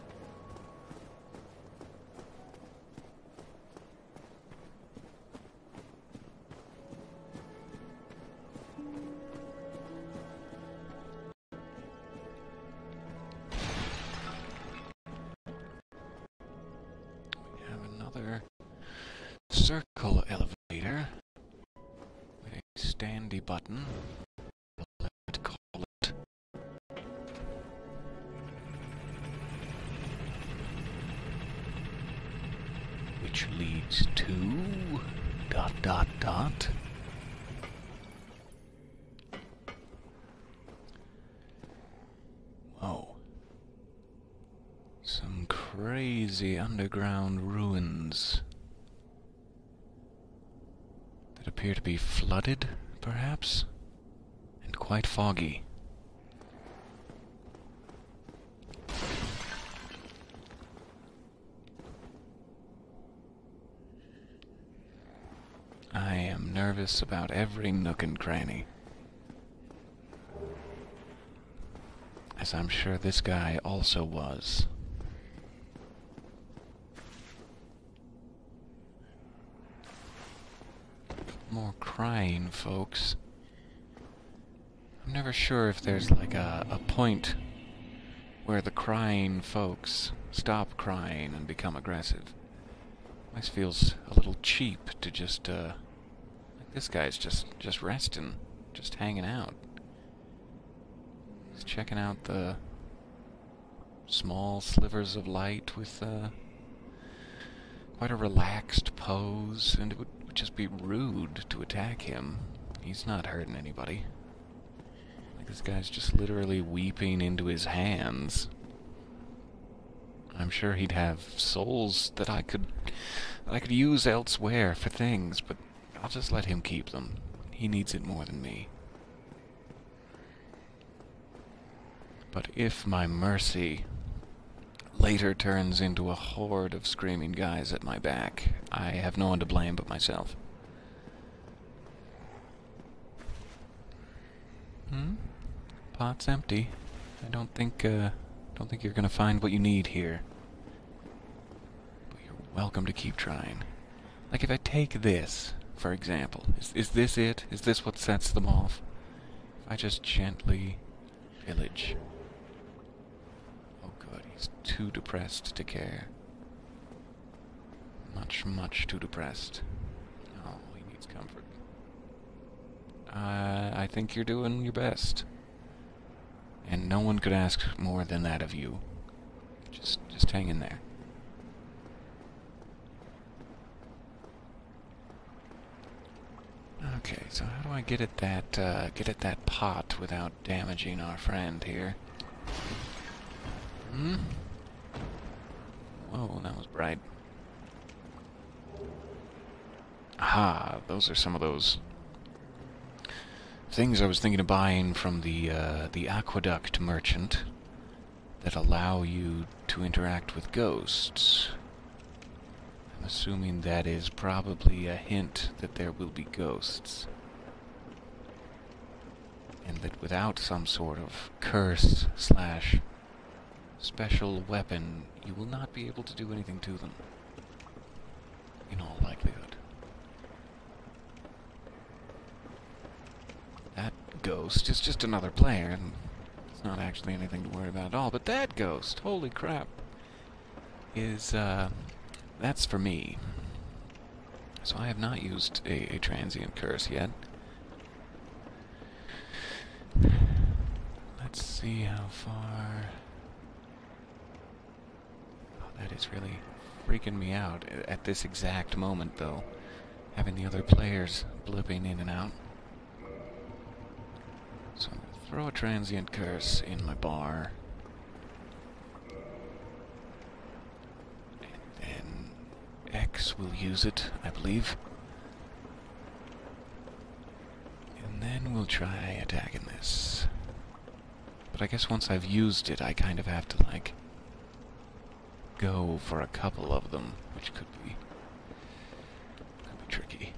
We have another circle elevator with a standy button. Let's call it. Which leads to ... Whoa. Some crazy underground ruins that appear to be flooded, perhaps, and quite foggy. I am nervous about every nook and cranny. As I'm sure this guy also was. More crying, folks. I'm never sure if there's like a point where the crying folks stop crying and become aggressive. Always feels a little cheap to just, like this guy's just resting, just hanging out. He's checking out the small slivers of light with, quite a relaxed pose, and it would just be rude to attack him. He's not hurting anybody. Like, this guy's just literally weeping into his hands. I'm sure he'd have souls that I could use elsewhere for things, but I'll just let him keep them. He needs it more than me. But if my mercy later turns into a horde of screaming guys at my back, I have no one to blame but myself. Pot's empty. I don't think you're gonna find what you need here. But you're welcome to keep trying. Like if I take this, for example, is this it? Is this what sets them off? If I just gently pillage. Oh good, he's too depressed to care. Much too depressed. Oh, he needs comfort. I think you're doing your best. And no one could ask more than that of you. Just hang in there. Okay, so how do I get at that pot without damaging our friend here? Whoa, that was bright. Aha, those are some of those things I was thinking of buying from the aqueduct merchant that allow you to interact with ghosts. I'm assuming that is probably a hint that there will be ghosts. And that without some sort of curse / special weapon, you will not be able to do anything to them. In all likelihood. That ghost is just another player, and it's not actually anything to worry about at all. But that ghost, holy crap. is, that's for me. So I have not used a transient curse yet. Let's see how far... Oh, that is really freaking me out at this exact moment, though. Having the other players blipping in and out. So I'm going to throw a transient curse in my bar. And then X will use it, I believe. And then we'll try attacking this. But I guess once I've used it, I kind of have to, like, go for a couple of them, which could be tricky.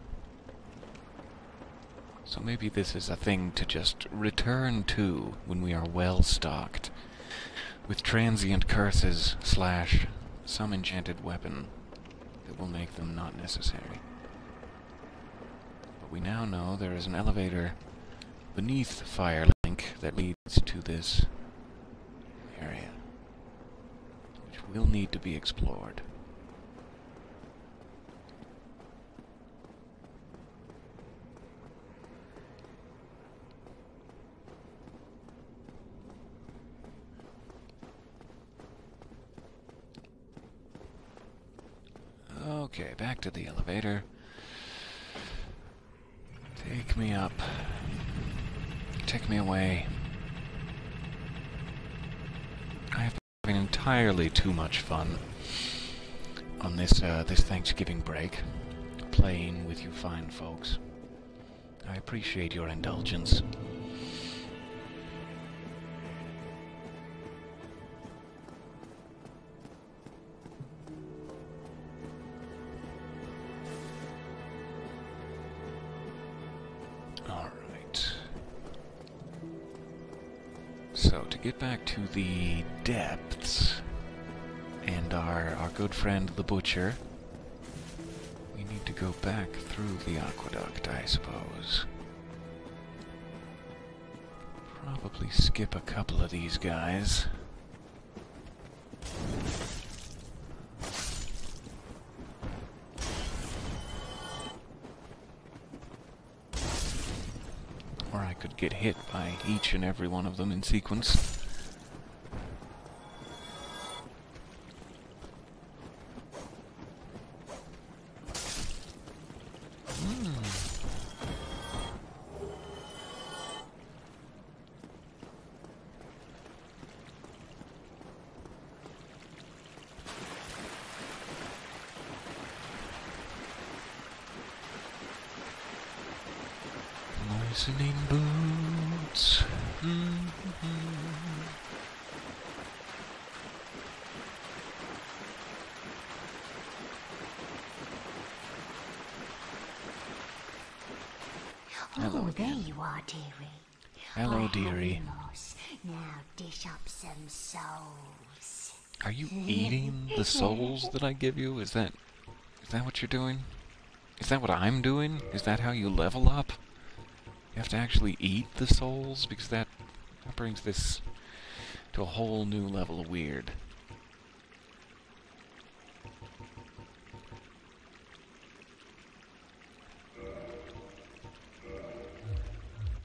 So maybe this is a thing to just return to when we are well stocked with transient curses / some enchanted weapon that will make them not necessary. But we now know there is an elevator beneath Firelink that leads to this area, which will need to be explored. Okay, back to the elevator. Take me up. Take me away. I have been having entirely too much fun on this this Thanksgiving break, playing with you fine folks. I appreciate your indulgence. So, to get back to the depths, and our good friend the Butcher, we need to go back through the aqueduct, I suppose. Probably skip a couple of these guys. Or I could get hit by each and every one of them in sequence. Listening boots. Hello, there you are, dearie. Hello, dearie. Now dish up some souls. Are you eating the souls that I give you? Is that what you're doing? Is that what I'm doing? Is that how you level up? You have to actually eat the souls? Because that brings this to a whole new level of weird.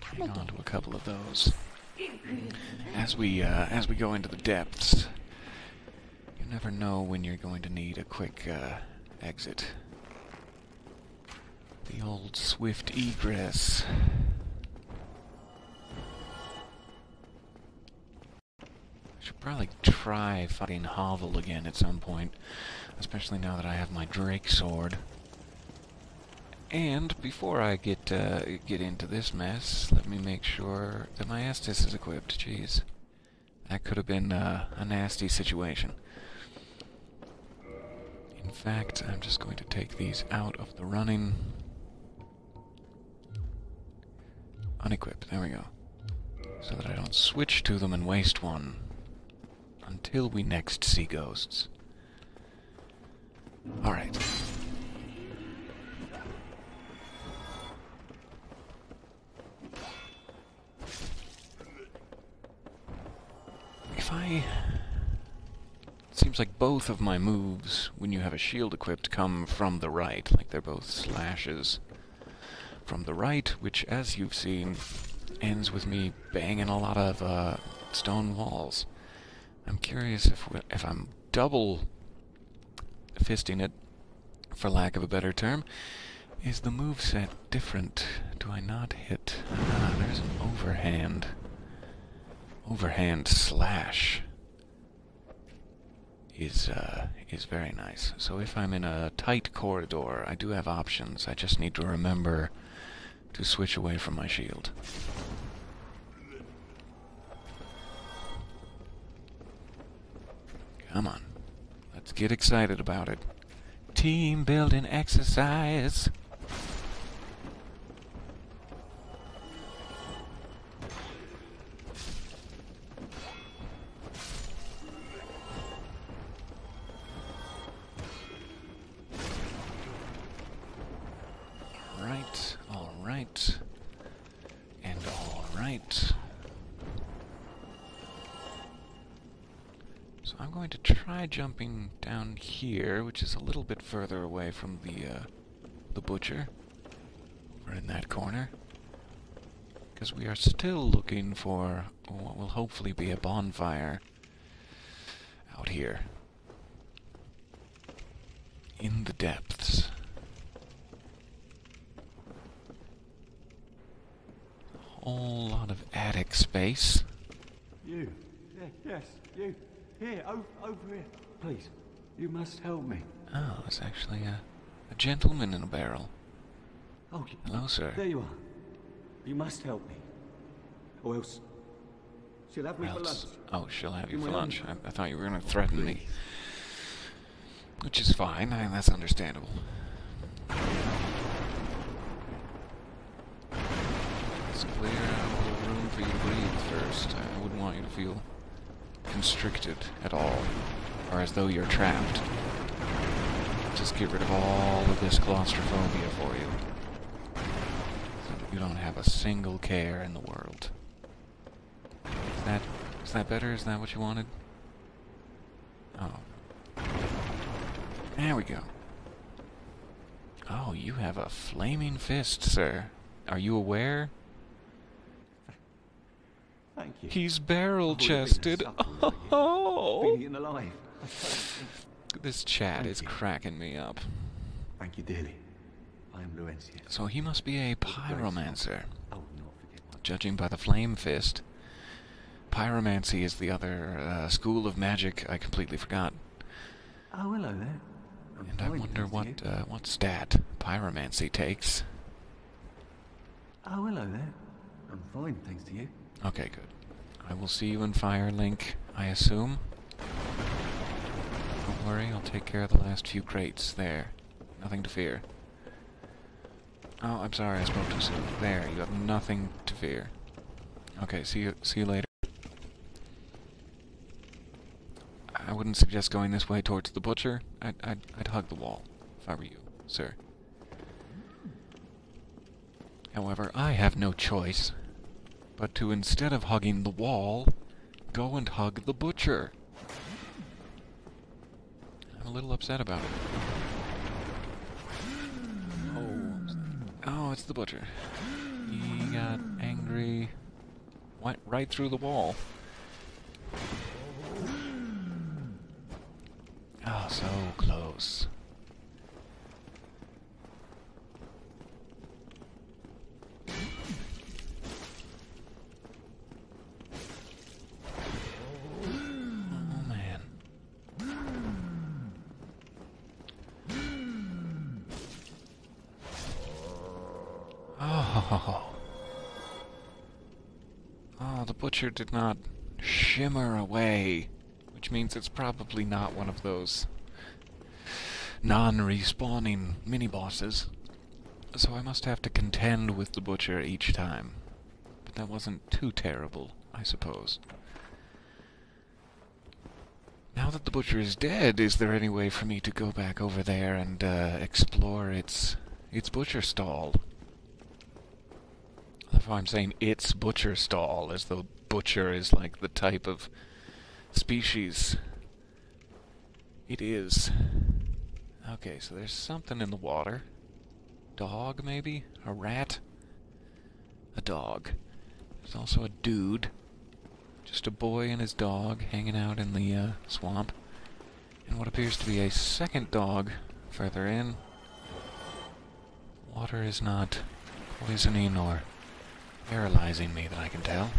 Hang on to a couple of those. As we go into the depths, you never know when you're going to need a quick exit. The old swift egress. I should probably try fighting Hovel again at some point, especially now that I have my Drake sword. And before I get into this mess, let me make sure that my Estus is equipped. Jeez, that could have been a nasty situation. In fact, I'm just going to take these out of the running. Unequipped, there we go. So that I don't switch to them and waste one until we next see ghosts. Alright. seems like both of my moves, when you have a shield equipped, come from the right. Like they're both slashes from the right, which, as you've seen, ends with me banging a lot of stone walls. I'm curious if I'm double fisting it, for lack of a better term. Is the moveset different? Do I not hit? Ah, there's an overhand. Overhand slash is very nice. So if I'm in a tight corridor, I do have options. I just need to remember to switch away from my shield. Come on. Let's get excited about it. Team building exercise. All right, and all right. So I'm going to try jumping down here, which is a little bit further away from the butcher, over in that corner, because we are still looking for what will hopefully be a bonfire out here in the depths. Whole lot of attic space. You. Yes, you. Here, over here. Please, you must help me. Oh, it's actually a gentleman in a barrel. Oh, hello, sir. There you are. You must help me. Or else she'll have me for lunch. Oh, she'll have you for lunch. I thought you were going to threaten me. Which is fine. That's understandable. Clear out a little room for you to breathe first. I wouldn't want you to feel constricted at all, or as though you're trapped. Just get rid of all of this claustrophobia for you, so that you don't have a single care in the world. Is that better? Is that what you wanted? Oh. There we go. Oh, you have a flaming fist, sir. Are you aware? Thank you. He's barrel-chested. Oh! Being alive. This chat is cracking me up. Thank you dearly. I am Luencia. So he must be a pyromancer. I will not forget my... Judging by the flame fist. Pyromancy is the other school of magic I completely forgot. Oh, hello there. And I wonder what stat pyromancy takes. Oh, hello there. I'm fine, thanks to you. Okay, good. I will see you in Firelink, I assume. Don't worry, I'll take care of the last few crates. There. Nothing to fear. Oh, I'm sorry, I spoke too soon. There, you have nothing to fear. Okay, see you later. I wouldn't suggest going this way towards the butcher. I'd hug the wall, if I were you, sir. However, I have no choice but to, instead of hugging the wall, go and hug the butcher. I'm a little upset about it. Oh, it's the butcher. He got angry. Went right through the wall. Oh, so close. Oh, man. Oh. Oh, the butcher did not shimmer away, which means it's probably not one of those non-respawning mini-bosses. So I must have to contend with the butcher each time. But that wasn't too terrible, I suppose. Now that the butcher is dead, is there any way for me to go back over there and explore its butcher stall? That's why I'm saying its butcher stall, as though butcher is like the type of species It is. Okay, so there's something in the water. Dog, maybe? A rat? A dog. There's also a dude. Just a boy and his dog hanging out in the swamp. And what appears to be a second dog further in. Water is not poisoning or paralyzing me that I can tell.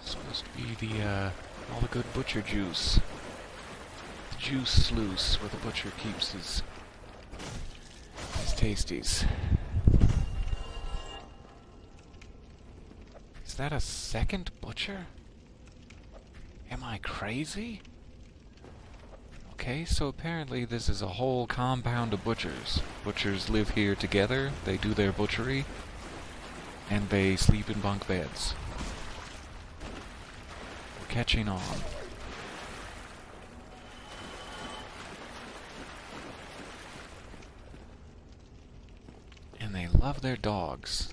Supposed to be the all the good butcher juice. The juice sluice where the butcher keeps his tasties. Is that a second butcher? Am I crazy? Okay, so apparently this is a whole compound of butchers. Butchers live here together, they do their butchery, and they sleep in bunk beds. We're catching on. And they love their dogs.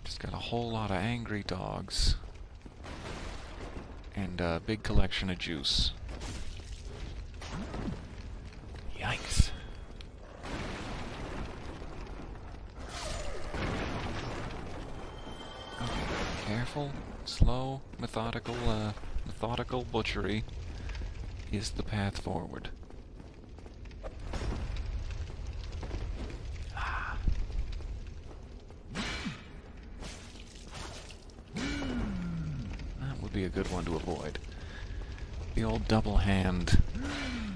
Just got a whole lot of angry dogs. And a big collection of juice. Yikes. Okay, careful, slow, methodical butchery is the path forward. That would be a good one to avoid. The old double hand,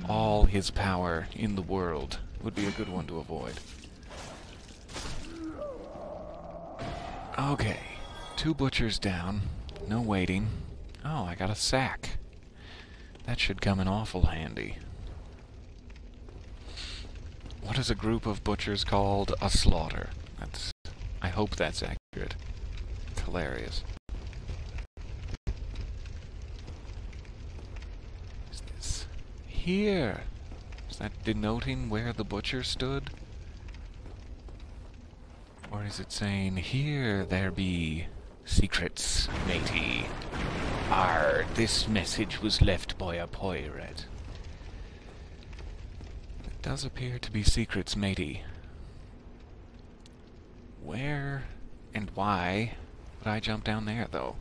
all his power in the world, would be a good one to avoid. Okay, 2 butchers down, no waiting. Oh, I got a sack. That should come in awful handy. What is a group of butchers called? A slaughter. I hope that's accurate. It's hilarious. Is this here? Is that denoting where the butcher stood? Or is it saying, here there be secrets, matey? This message was left by a pirate. It does appear to be secrets, matey. Where and why would I jump down there, though?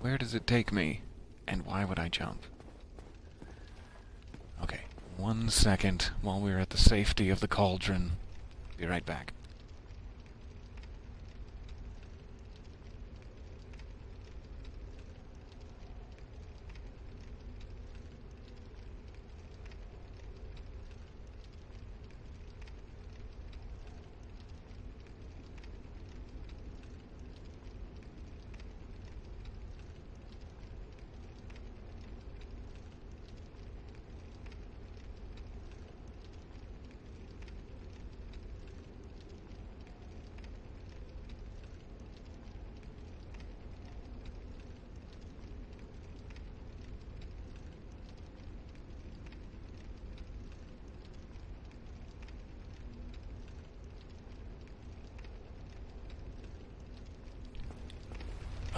Where does it take me, and why would I jump? Okay, 1 second while we're at the safety of the cauldron. Be right back.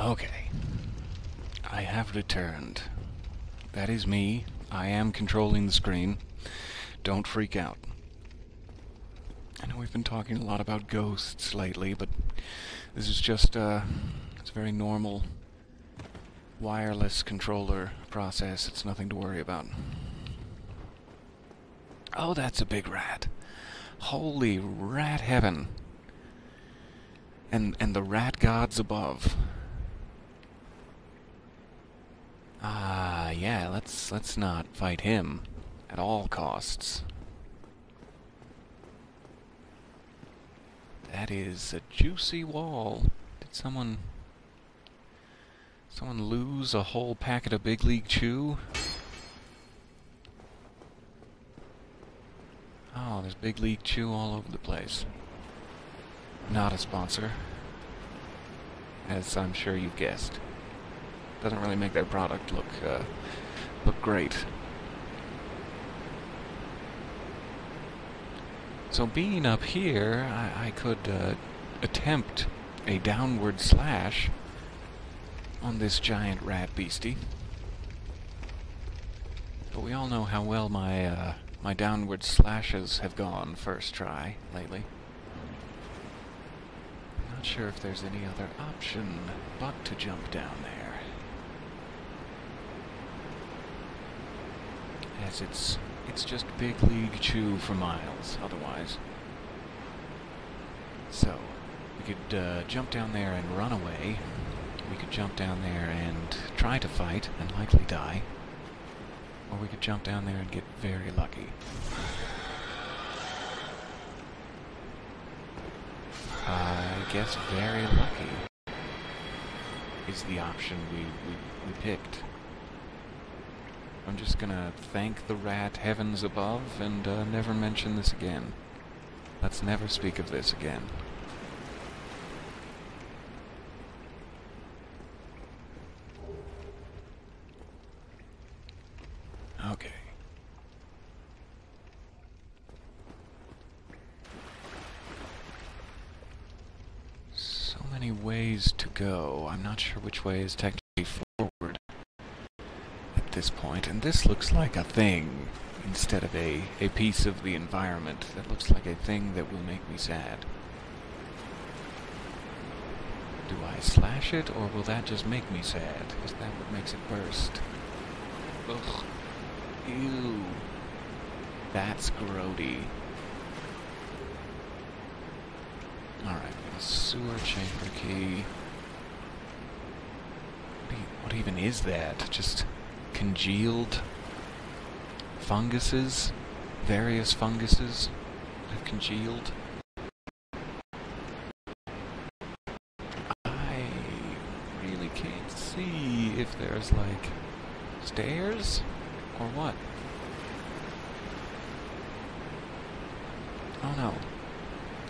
Okay. I have returned. That is me. I am controlling the screen. Don't freak out. I know we've been talking a lot about ghosts lately, but this is just, it's a very normal wireless controller process. It's nothing to worry about. Oh, that's a big rat. Holy rat heaven. And the rat gods above. Yeah, let's not fight him at all costs. That is a juicy wall. Did someone lose a whole packet of Big League Chew? Oh, there's Big League Chew all over the place. Not a sponsor, as I'm sure you've guessed. Doesn't really make their product look great. So being up here, I could attempt a downward slash on this giant rat beastie. But we all know how well my my downward slashes have gone first try lately. I'm not sure if there's any other option but to jump down there, as it's just big league chew for miles otherwise. So we could jump down there and run away. We could jump down there and try to fight and likely die. Or we could jump down there and get very lucky. I guess very lucky is the option we picked. I'm just gonna thank the rat heavens above and never mention this again. Let's never speak of this again. Okay. So many ways to go. I'm not sure which way is technically forward at this point. And this looks like a thing instead of a piece of the environment. That looks like a thing that will make me sad. Do I slash it, or will that just make me sad? Is that what makes it burst? Ugh. Ew. That's grody. Alright, a sewer chamber key. What even is that? Just congealed funguses? Various funguses that have congealed? I really can't see if there's, like, stairs? Or what? Oh no.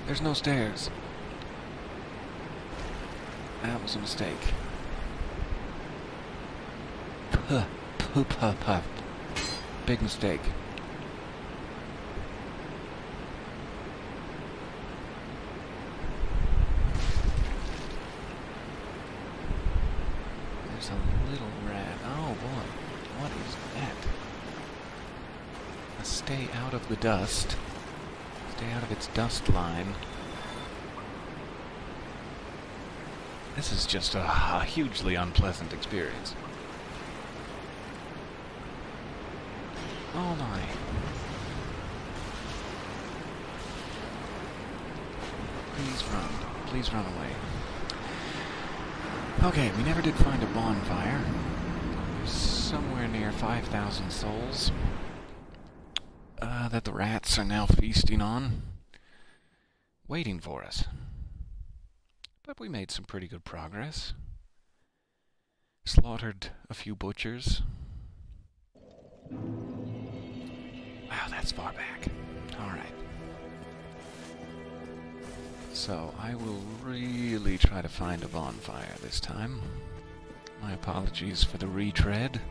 There's no stairs. That was a mistake. Puh. Big mistake. There's a little rat. Oh boy. What is that? Stay out of the dust. Stay out of its dust line. This is just a hugely unpleasant experience. Oh my. Please run. Please run away. Okay, we never did find a bonfire. There's somewhere near 5,000 souls that the rats are now feasting on, waiting for us. But we made some pretty good progress. Slaughtered a few butchers. Wow, that's far back. Alright. So, I will really try to find a bonfire this time. My apologies for the retread.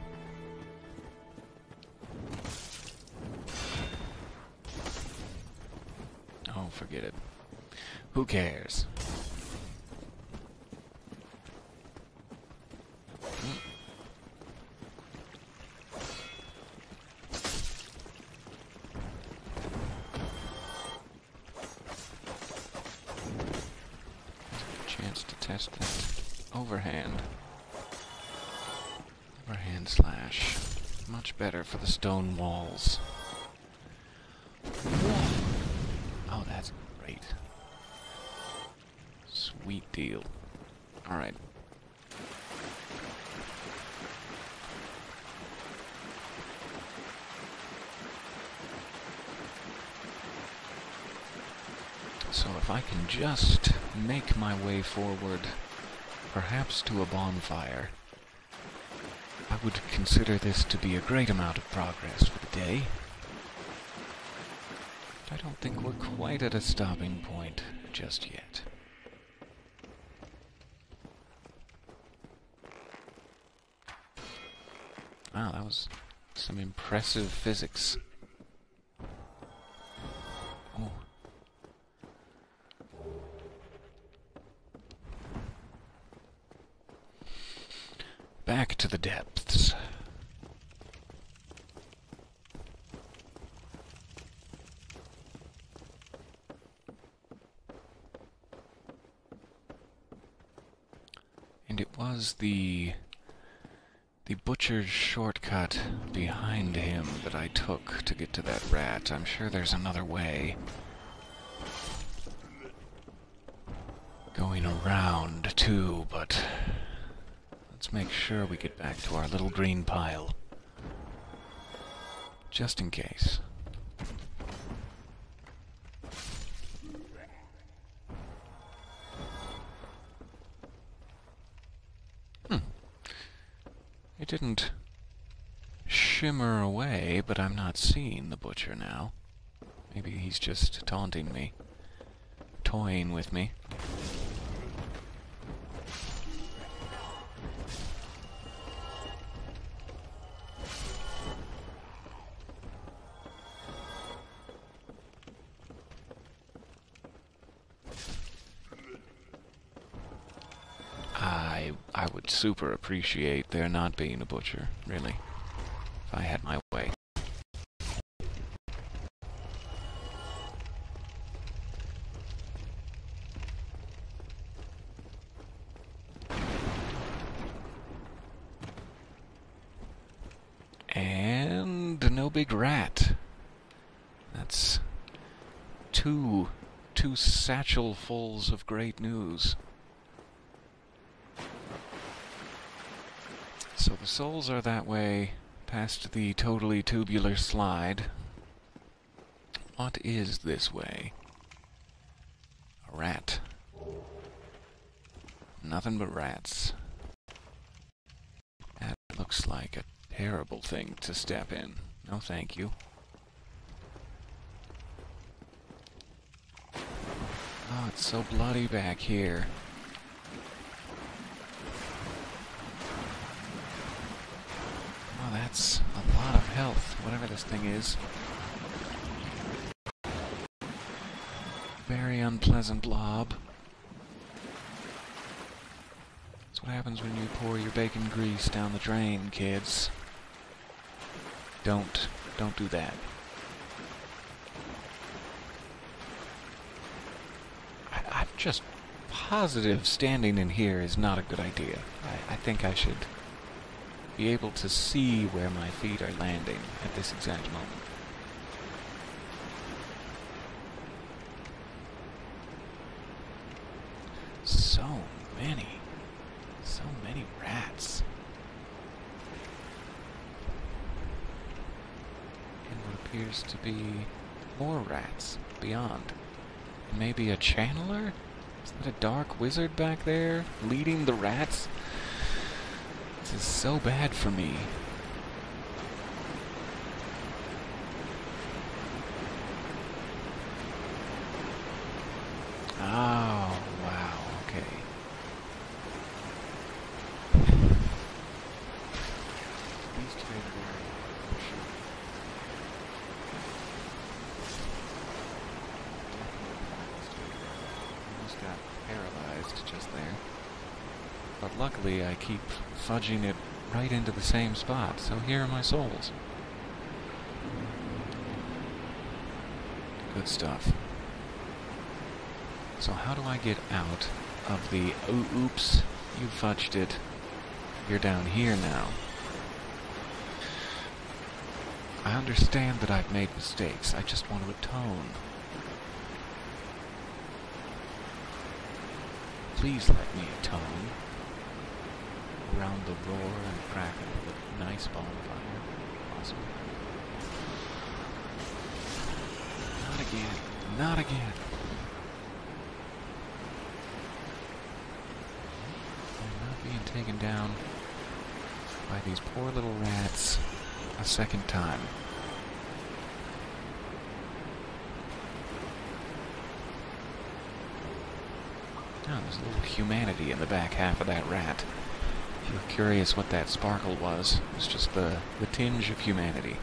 Oh, forget it. Who cares? Chance to test that overhand. Overhand slash. Much better for the stone walls. Whoa. Oh, that's great. Sweet deal. Alright. So if I can just make my way forward, perhaps to a bonfire, I would consider this to be a great amount of progress for the day. I don't think we're quite at a stopping point just yet. Wow, that was some impressive physics. Oh, Back to the depths. And it was the butcher's shortcut behind him that I took to get to that rat. I'm sure there's another way. Going around, too, but let's make sure we get back to our little green pile. Just in case. It didn't shimmer away, but I'm not seeing the butcher now. Maybe he's just taunting me. Toying with me. I would super appreciate there not being a butcher, really, if I had my way. And no big rat. That's two satchelfuls of great news. So the souls are that way, past the totally tubular slide. What is this way? A rat. Nothing but rats. That looks like a terrible thing to step in. No thank you. Oh, it's so bloody back here. Oh, that's a lot of health, whatever this thing is. Very unpleasant blob. That's what happens when you pour your bacon grease down the drain, kids. Don't do that. I'm just positive standing in here is not a good idea. I think I should be able to see where my feet are landing at this exact moment. So many rats. And what appears to be more rats beyond. Maybe a channeler? Is that a dark wizard back there leading the rats? This is so bad for me. Oh, wow, okay. These two are very sure. Almost got paralyzed just there. But luckily I keep fudging it right into the same spot, so here are my souls. Good stuff. So how do I get out of the... Oh, oops, you fudged it. You're down here now. I understand that I've made mistakes. I just want to atone. Please let me atone. Around the roar and crackle of a nice bonfire. Awesome. Not again. Not again. I'm not being taken down by these poor little rats a second time. Oh, there's a little humanity in the back half of that rat. If you're curious what that sparkle was, it's just the tinge of humanity.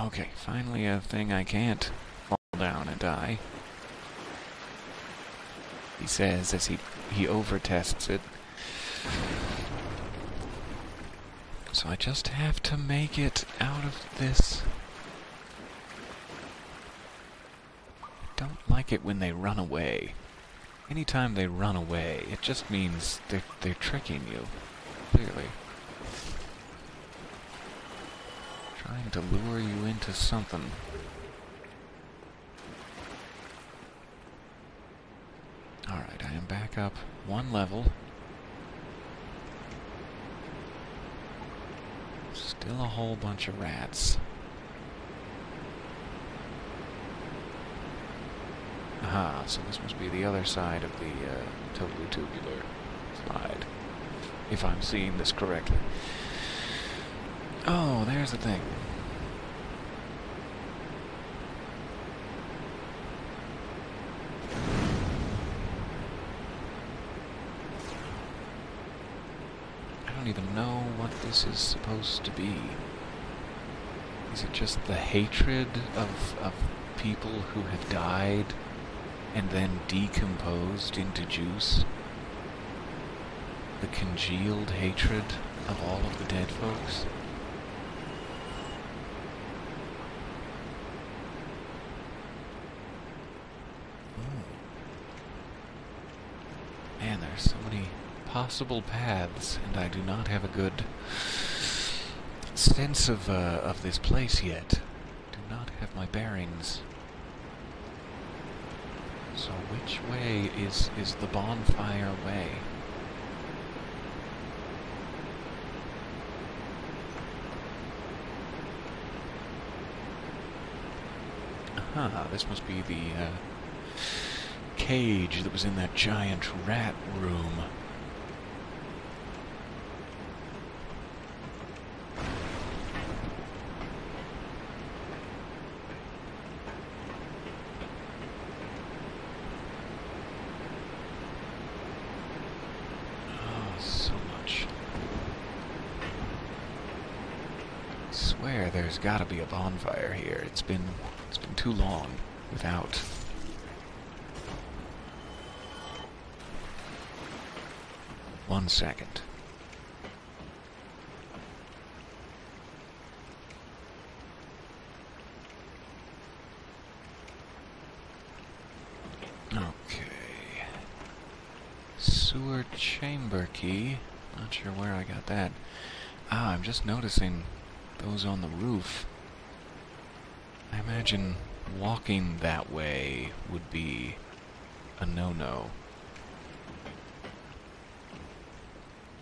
Okay, finally a thing I can't fall down and die. He says as he over-tests it. So I just have to make it out of this. I don't like it when they run away. Anytime they run away, it just means they're tricking you. Clearly. Trying to lure you into something. Alright, I am back up one level. Still a whole bunch of rats. Aha, so this must be the other side of the totally tubular slide. If I'm seeing this correctly. Oh, there's the thing. I don't even know what this is supposed to be. Is it just the hatred of people who have died and then decomposed into juice? The congealed hatred of all of the dead folks? Man, there's so many possible paths, and I do not have a good sense of this place yet. Do not have my bearings. So which way is the bonfire way? Aha, this must be the cage that was in that giant rat room. Oh, so much. I swear there's gotta be a bonfire here. It's been too long without. One second. Okay. Sewer chamber key. Not sure where I got that. Ah, I'm just noticing those on the roof. I imagine walking that way would be a no-no.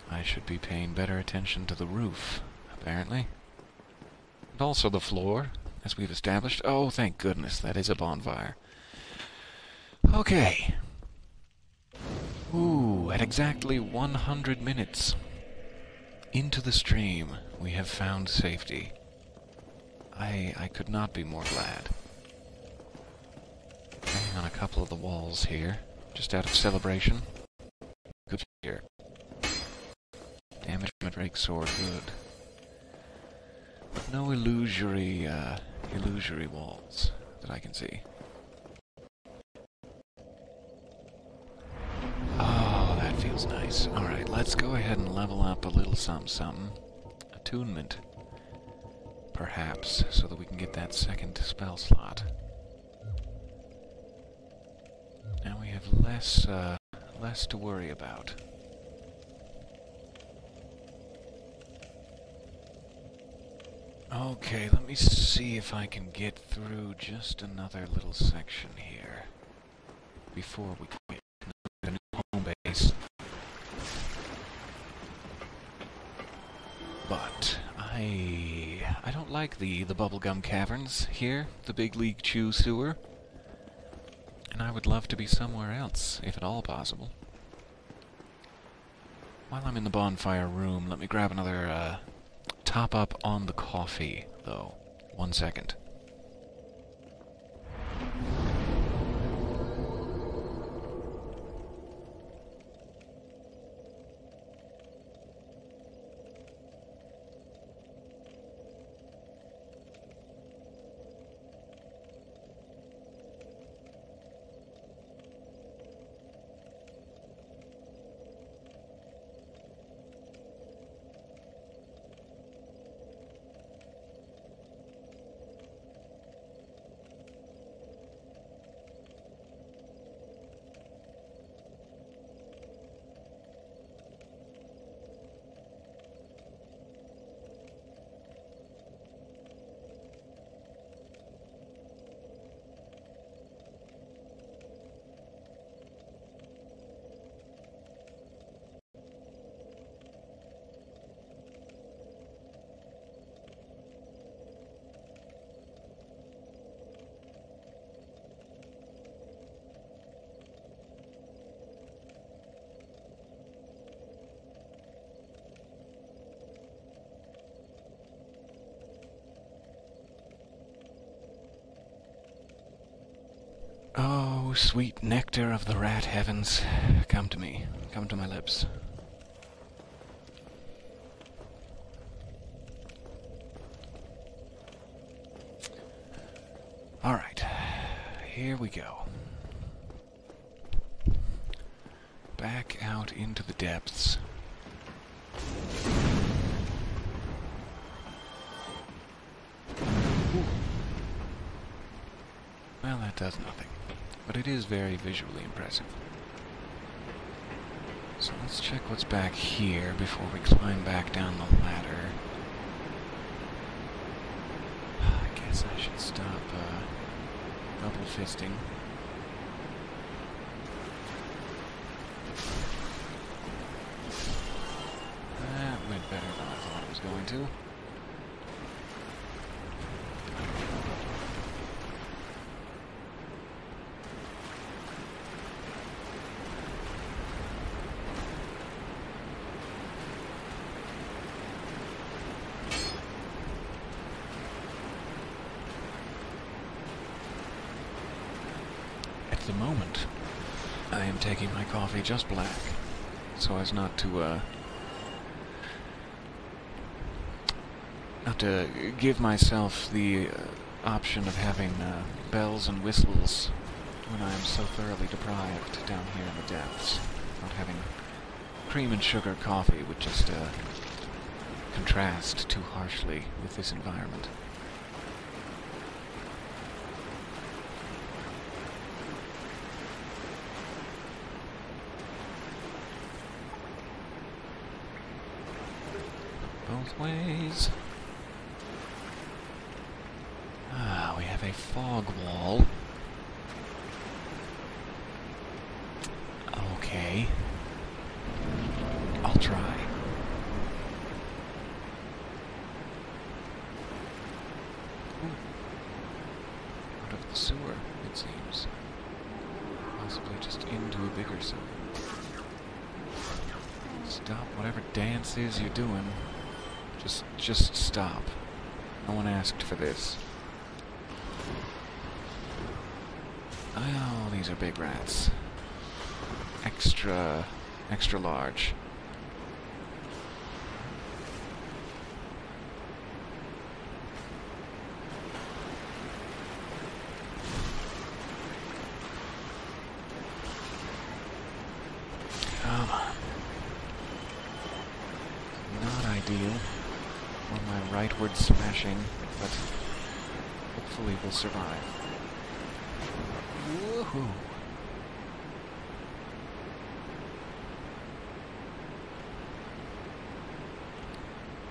I should be paying better attention to the roof, apparently. And also the floor, as we've established. Oh, thank goodness, that is a bonfire. Okay. Ooh, at exactly 100 minutes into the stream, we have found safety. I could not be more glad. Hanging on a couple of the walls here, just out of celebration. Good here. Damage from a Drake sword, good. But no illusory walls that I can see. Oh, that feels nice. Alright, let's go ahead and level up a little something. Attunement. Perhaps, so that we can get that second spell slot. Now we have less to worry about. Okay, let me see if I can get through just another little section here before we get to the new home base. But I don't like the bubblegum caverns here, the Big League Chew sewer. And I would love to be somewhere else, if at all possible. While I'm in the bonfire room, let me grab another top up on the coffee, though. 1 second. sweet nectar of the rat heavens, come to me. Come to my lips. Alright. Here we go. Back out into the depths. Well, that does nothing. But it is very visually impressive. So let's check what's back here before we climb back down the ladder. I guess I should stop double fisting. That went better than I thought it was going to. At the moment, I am taking my coffee just black, so as not to give myself the option of having bells and whistles when I am so thoroughly deprived down here in the depths. Not having cream and sugar coffee would just contrast too harshly with this environment. Both ways. Ah, we have a fog wall. Okay. I'll try. Out of the sewer, it seems. Possibly just into a bigger sewer. Stop whatever dance is you're doing. Just stop. No one asked for this. Oh, these are big rats. Extra large. Come on. Not ideal. On my rightward smashing, but hopefully we'll survive. Woohoo!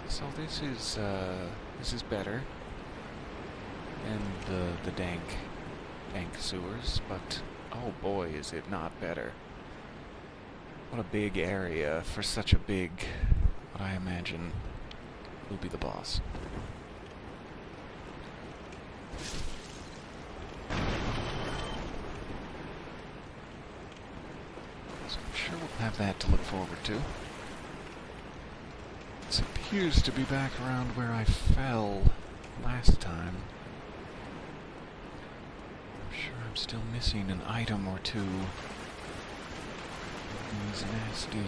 So this is better than the dank sewers, but oh boy, is it not better. What a big area for such a big, what I imagine will be the boss. So I'm sure we'll have that to look forward to. This appears to be back around where I fell last time. I'm sure I'm still missing an item or two. These nasty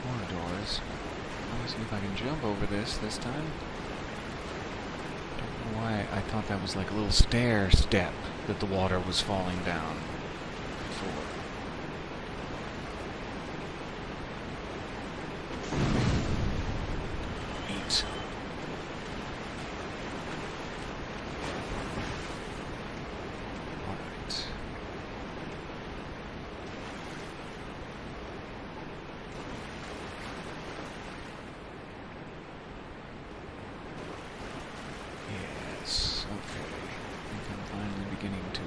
corridors. Let me see if I can jump over this time. Don't know why I thought that was like a little stair step that the water was falling down before. Eat. Alright. Yes, okay. I think I'm finally beginning to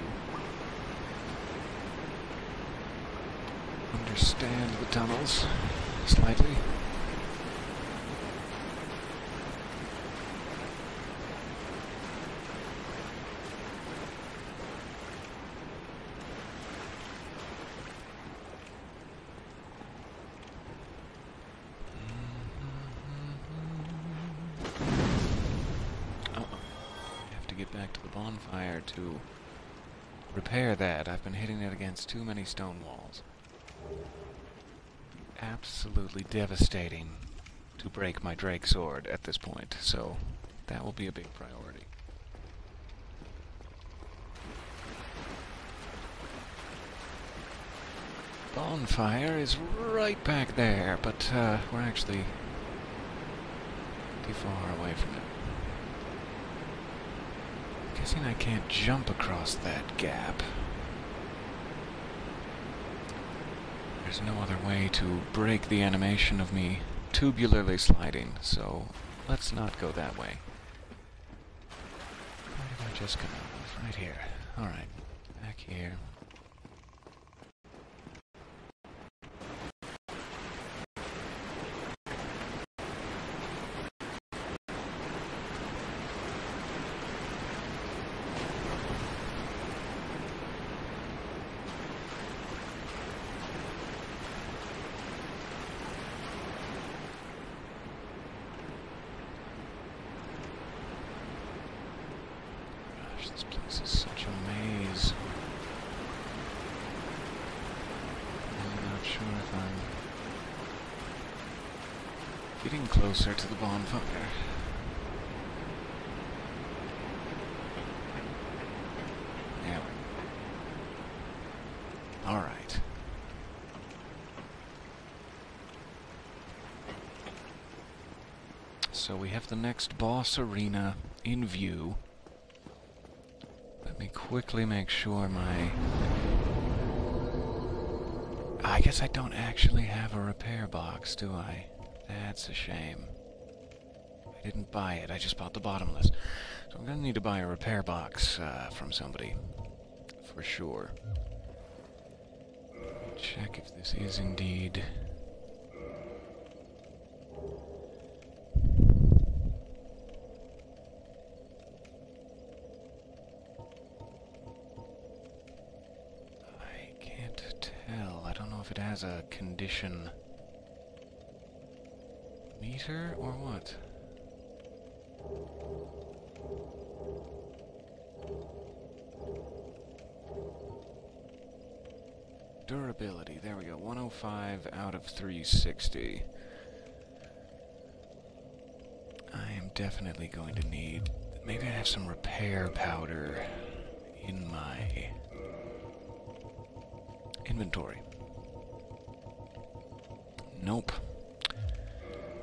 understand the tunnels slightly. Get back to the bonfire to repair that. I've been hitting it against too many stone walls. Absolutely devastating to break my Drake sword at this point, so that will be a big priority. Bonfire is right back there, but we're actually too far away from it. I'm guessing I can't jump across that gap. There's no other way to break the animation of me tubularly sliding, so let's not go that way. Where did I just come out of? Right here. Alright, back here. This place is such a maze. I'm not sure if I'm getting closer to the bonfire. There we go. Alright. So we have the next boss arena in view. Let me quickly make sure I guess I don't actually have a repair box, do I? That's a shame. I didn't buy it, I just bought the bottomless. So I'm gonna need to buy a repair box from somebody. For sure. Check if this is indeed... If it has a condition meter or what? Durability, there we go, 105 out of 360. I am definitely going to need... Maybe I have some repair powder in my inventory. Nope.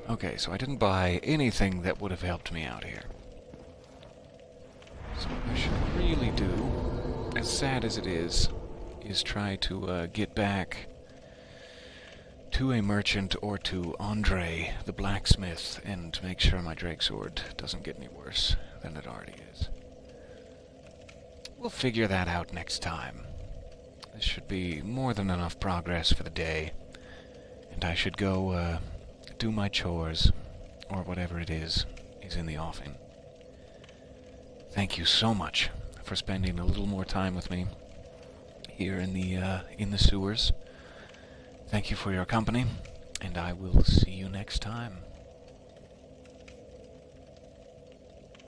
Okay, so I didn't buy anything that would have helped me out here. So what I should really do, as sad as it is try to get back to a merchant or to Andre, the blacksmith, and make sure my Drake sword doesn't get any worse than it already is. We'll figure that out next time. This should be more than enough progress for the day. And I should go, do my chores, or whatever it is in the offing. Thank you so much for spending a little more time with me here in the sewers. Thank you for your company, and I will see you next time.